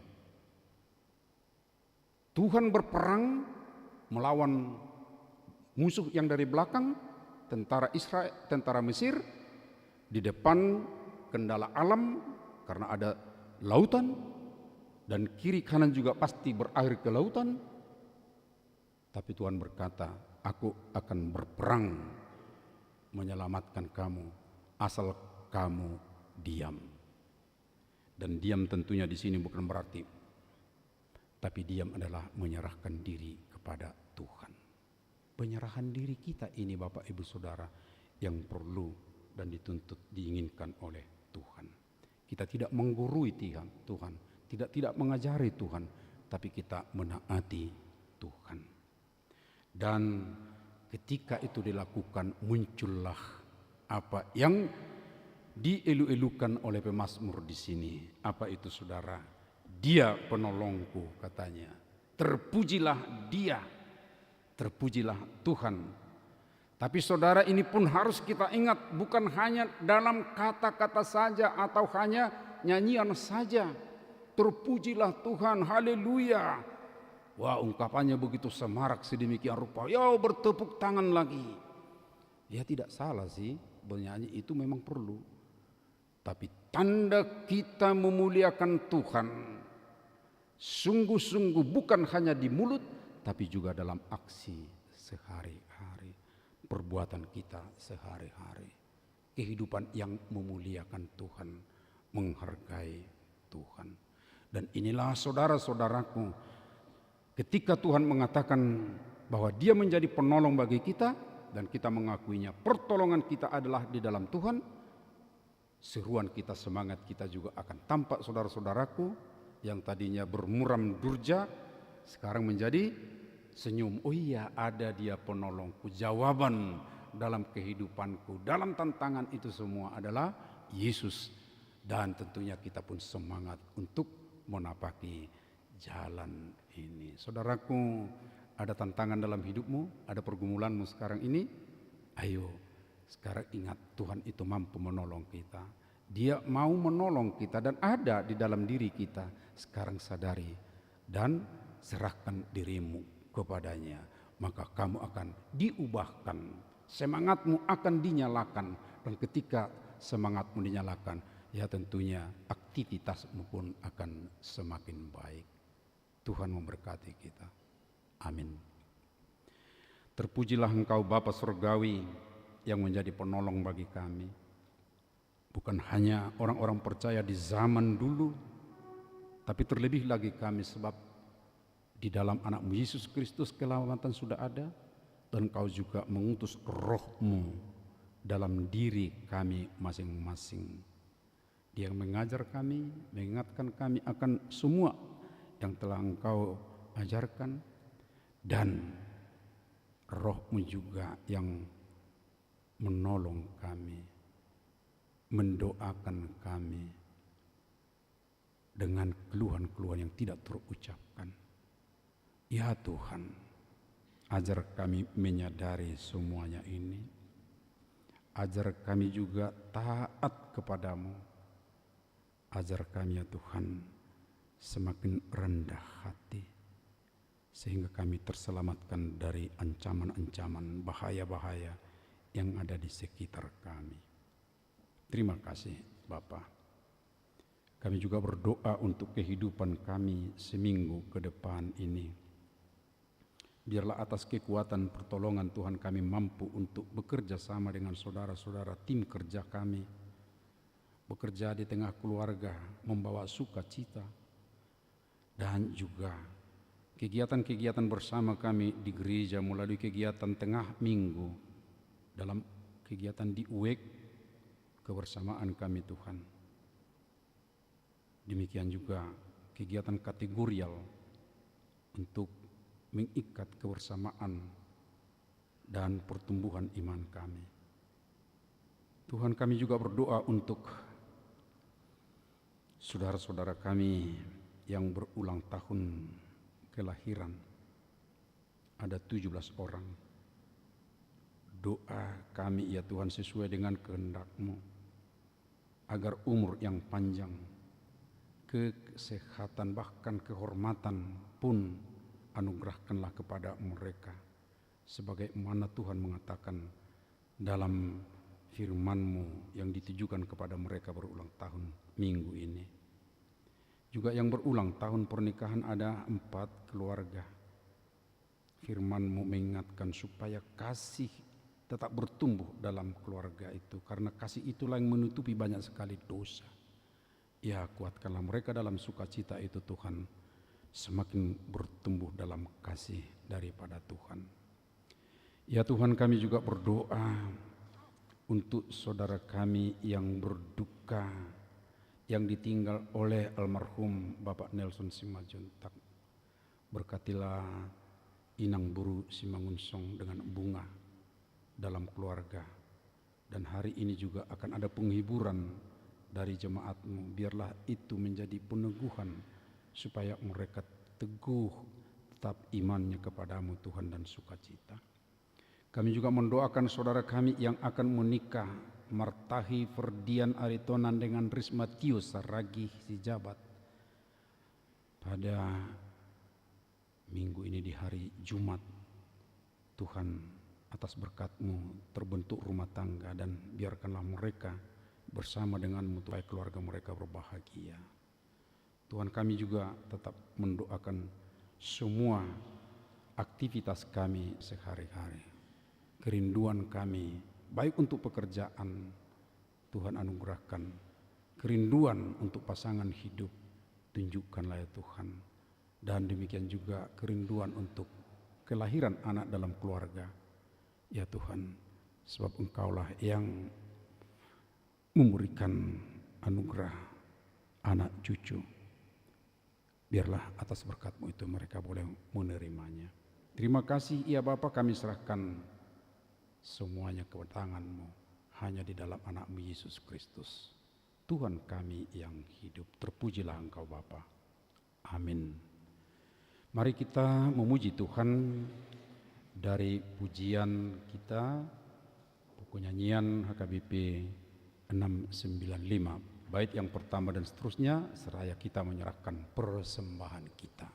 Tuhan berperang melawan musuh yang dari belakang, tentara Israel, tentara Mesir. Di depan kendala alam karena ada lautan, dan kiri kanan juga pasti berakhir ke lautan. Tapi Tuhan berkata, aku akan berperang menyelamatkan kamu asal kamu diam. Dan diam tentunya di sini bukan berarti, tapi diam adalah menyerahkan diri kepada Tuhan. Penyerahan diri kita ini Bapak Ibu Saudara yang perlu dan dituntut, diinginkan oleh Tuhan. Kita tidak menggurui Tuhan, tidak mengajari Tuhan, tapi kita menaati Tuhan. Dan ketika itu dilakukan, muncullah apa yang dielu-elukan oleh pemazmur di sini. Apa itu saudara? Dia penolongku, katanya. Terpujilah Dia, terpujilah Tuhan. Tapi saudara, ini pun harus kita ingat, bukan hanya dalam kata-kata saja atau hanya nyanyian saja. Terpujilah Tuhan, haleluya. Wah, ungkapannya begitu semarak sedemikian rupa. Ya, bertepuk tangan lagi. Ya, tidak salah sih bernyanyi itu memang perlu. Tapi tanda kita memuliakan Tuhan sungguh-sungguh bukan hanya di mulut, tapi juga dalam aksi sehari-hari, perbuatan kita sehari-hari, kehidupan yang memuliakan Tuhan, menghargai Tuhan. Dan inilah saudara-saudaraku, ketika Tuhan mengatakan bahwa Dia menjadi penolong bagi kita dan kita mengakuinya, pertolongan kita adalah di dalam Tuhan, seruan kita, semangat kita juga akan tampak, saudara-saudaraku, yang tadinya bermuram durja sekarang menjadi senyum. Oh iya, ada Dia penolongku. Jawaban dalam kehidupanku, dalam tantangan itu semua adalah Yesus. Dan tentunya kita pun semangat untuk menapaki jalan ini. Saudaraku, ada tantangan dalam hidupmu, ada pergumulanmu sekarang ini. Ayo, sekarang ingat, Tuhan itu mampu menolong kita. Dia mau menolong kita dan ada di dalam diri kita. Sekarang sadari dan serahkan dirimu kepadanya, maka kamu akan diubahkan, semangatmu akan dinyalakan. Dan ketika semangatmu dinyalakan, ya tentunya aktivitasmu pun akan semakin baik. Tuhan memberkati kita. Amin. Terpujilah Engkau Bapa Surgawi yang menjadi penolong bagi kami. Bukan hanya orang-orang percaya di zaman dulu, tapi terlebih lagi kami, sebab di dalam Anak-Mu Yesus Kristus keselamatan sudah ada, dan Kau juga mengutus Roh-Mu dalam diri kami masing-masing. Dia mengajar kami, mengingatkan kami akan semua yang telah Engkau ajarkan, dan Roh-Mu juga yang menolong kami, mendoakan kami dengan keluhan-keluhan yang tidak terucapkan. Ya Tuhan, ajar kami menyadari semuanya ini. Ajar kami juga taat kepadamu. Ajar kami ya Tuhan semakin rendah hati, sehingga kami terselamatkan dari ancaman-ancaman, bahaya-bahaya yang ada di sekitar kami. Terima kasih Bapa. Kami juga berdoa untuk kehidupan kami seminggu ke depan ini. Biarlah atas kekuatan pertolongan Tuhan kami mampu untuk bekerja sama dengan saudara-saudara tim kerja kami, bekerja di tengah keluarga, membawa sukacita, dan juga kegiatan-kegiatan bersama kami di gereja melalui kegiatan tengah minggu, dalam kegiatan di UEK, kebersamaan kami Tuhan. Demikian juga kegiatan kategorial untuk mengikat kebersamaan dan pertumbuhan iman kami. Tuhan, kami juga berdoa untuk saudara-saudara kami yang berulang tahun kelahiran. Ada 17 orang. Doa kami ya Tuhan sesuai dengan kehendak-Mu, agar umur yang panjang, kesehatan, bahkan kehormatan pun anugerahkanlah kepada mereka, sebagaimana Tuhan mengatakan dalam firman-Mu yang ditujukan kepada mereka berulang tahun minggu ini. Juga yang berulang tahun pernikahan ada 4 keluarga. Firman-Mu mengingatkan supaya kasih tetap bertumbuh dalam keluarga itu, karena kasih itulah yang menutupi banyak sekali dosa. Ya, kuatkanlah mereka dalam sukacita itu Tuhan, semakin bertumbuh dalam kasih daripada Tuhan. Ya Tuhan, kami juga berdoa untuk saudara kami yang berduka, yang ditinggal oleh almarhum Bapak Nelson Simajuntak. Berkatilah Inang Buru Simangunsong dengan bunga dalam keluarga. Dan hari ini juga akan ada penghiburan dari jemaat-Mu. Biarlah itu menjadi peneguhan supaya mereka teguh tetap imannya kepadamu Tuhan dan sukacita. Kami juga mendoakan saudara kami yang akan menikah, Martahi Ferdian Aritonan dengan Risma Tio Saragih Sijabat, pada minggu ini di hari Jumat. Tuhan, atas berkat-Mu terbentuk rumah tangga, dan biarkanlah mereka bersama denganmu supaya keluarga mereka berbahagia. Tuhan, kami juga tetap mendoakan semua aktivitas kami sehari-hari. Kerinduan kami baik untuk pekerjaan, Tuhan anugerahkan. Kerinduan untuk pasangan hidup, tunjukkanlah ya Tuhan. Dan demikian juga kerinduan untuk kelahiran anak dalam keluarga, ya Tuhan, sebab Engkaulah yang memberikan anugerah anak cucu. Biarlah atas berkat-Mu itu mereka boleh menerimanya. Terima kasih ya Bapa, kami serahkan semuanya ke tangan-Mu, hanya di dalam anak-Mu Yesus Kristus, Tuhan kami yang hidup. Terpujilah Engkau Bapa. Amin. Mari kita memuji Tuhan dari pujian kita, buku nyanyian HKBP 695, bait yang pertama dan seterusnya, seraya kita menyerahkan persembahan kita.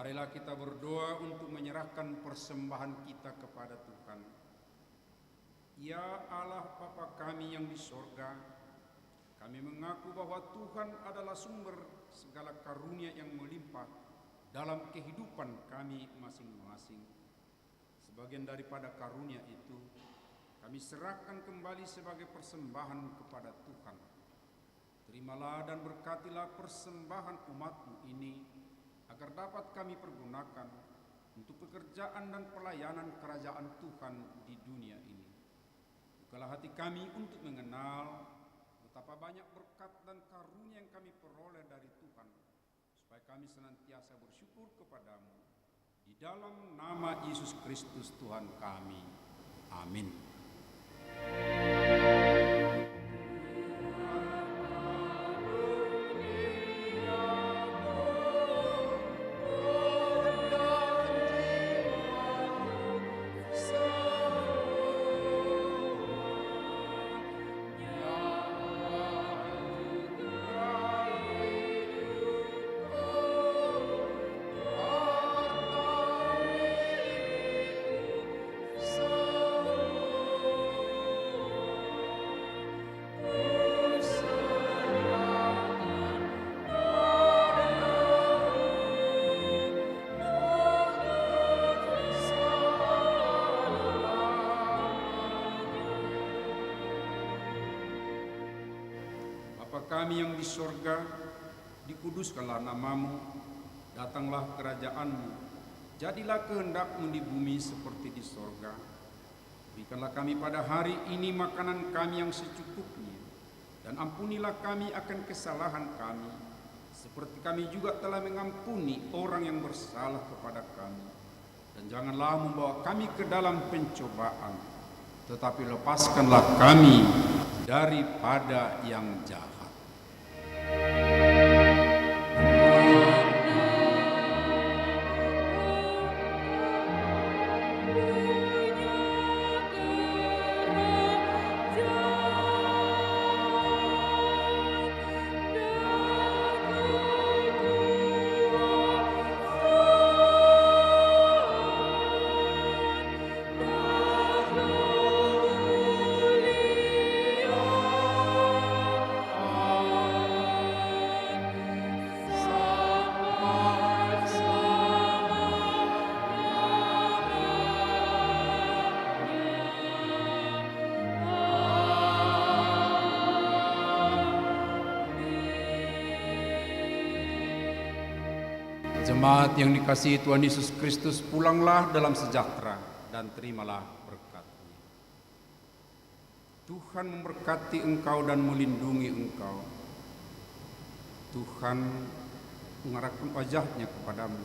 Marilah kita berdoa untuk menyerahkan persembahan kita kepada Tuhan. Ya Allah Bapa kami yang di sorga, kami mengaku bahwa Tuhan adalah sumber segala karunia yang melimpah dalam kehidupan kami masing-masing. Sebagian daripada karunia itu kami serahkan kembali sebagai persembahan kepada Tuhan. Terimalah dan berkatilah persembahan umat-Mu ini, agar dapat kami pergunakan untuk pekerjaan dan pelayanan kerajaan Tuhan di dunia ini. Bukalah hati kami untuk mengenal betapa banyak berkat dan karunia yang kami peroleh dari Tuhan, supaya kami senantiasa bersyukur kepadamu. Di dalam nama Yesus Kristus Tuhan kami. Amin. Bapa kami yang di sorga, dikuduskanlah namamu, datanglah kerajaanmu, jadilah kehendakmu di bumi seperti di sorga. Berikanlah kami pada hari ini makanan kami yang secukupnya, dan ampunilah kami akan kesalahan kami, seperti kami juga telah mengampuni orang yang bersalah kepada kami. Dan janganlah membawa kami ke dalam pencobaan, tetapi lepaskanlah kami daripada yang jahat. Jemaat yang dikasihi Tuhan Yesus Kristus, pulanglah dalam sejahtera dan terimalah berkat-Nya. Tuhan memberkati engkau dan melindungi engkau. Tuhan mengarahkan wajah-Nya kepadamu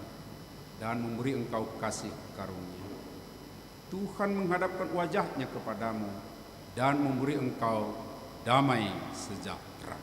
dan memberi engkau kasih karunia. Tuhan menghadapkan wajah-Nya kepadamu dan memberi engkau damai sejahtera.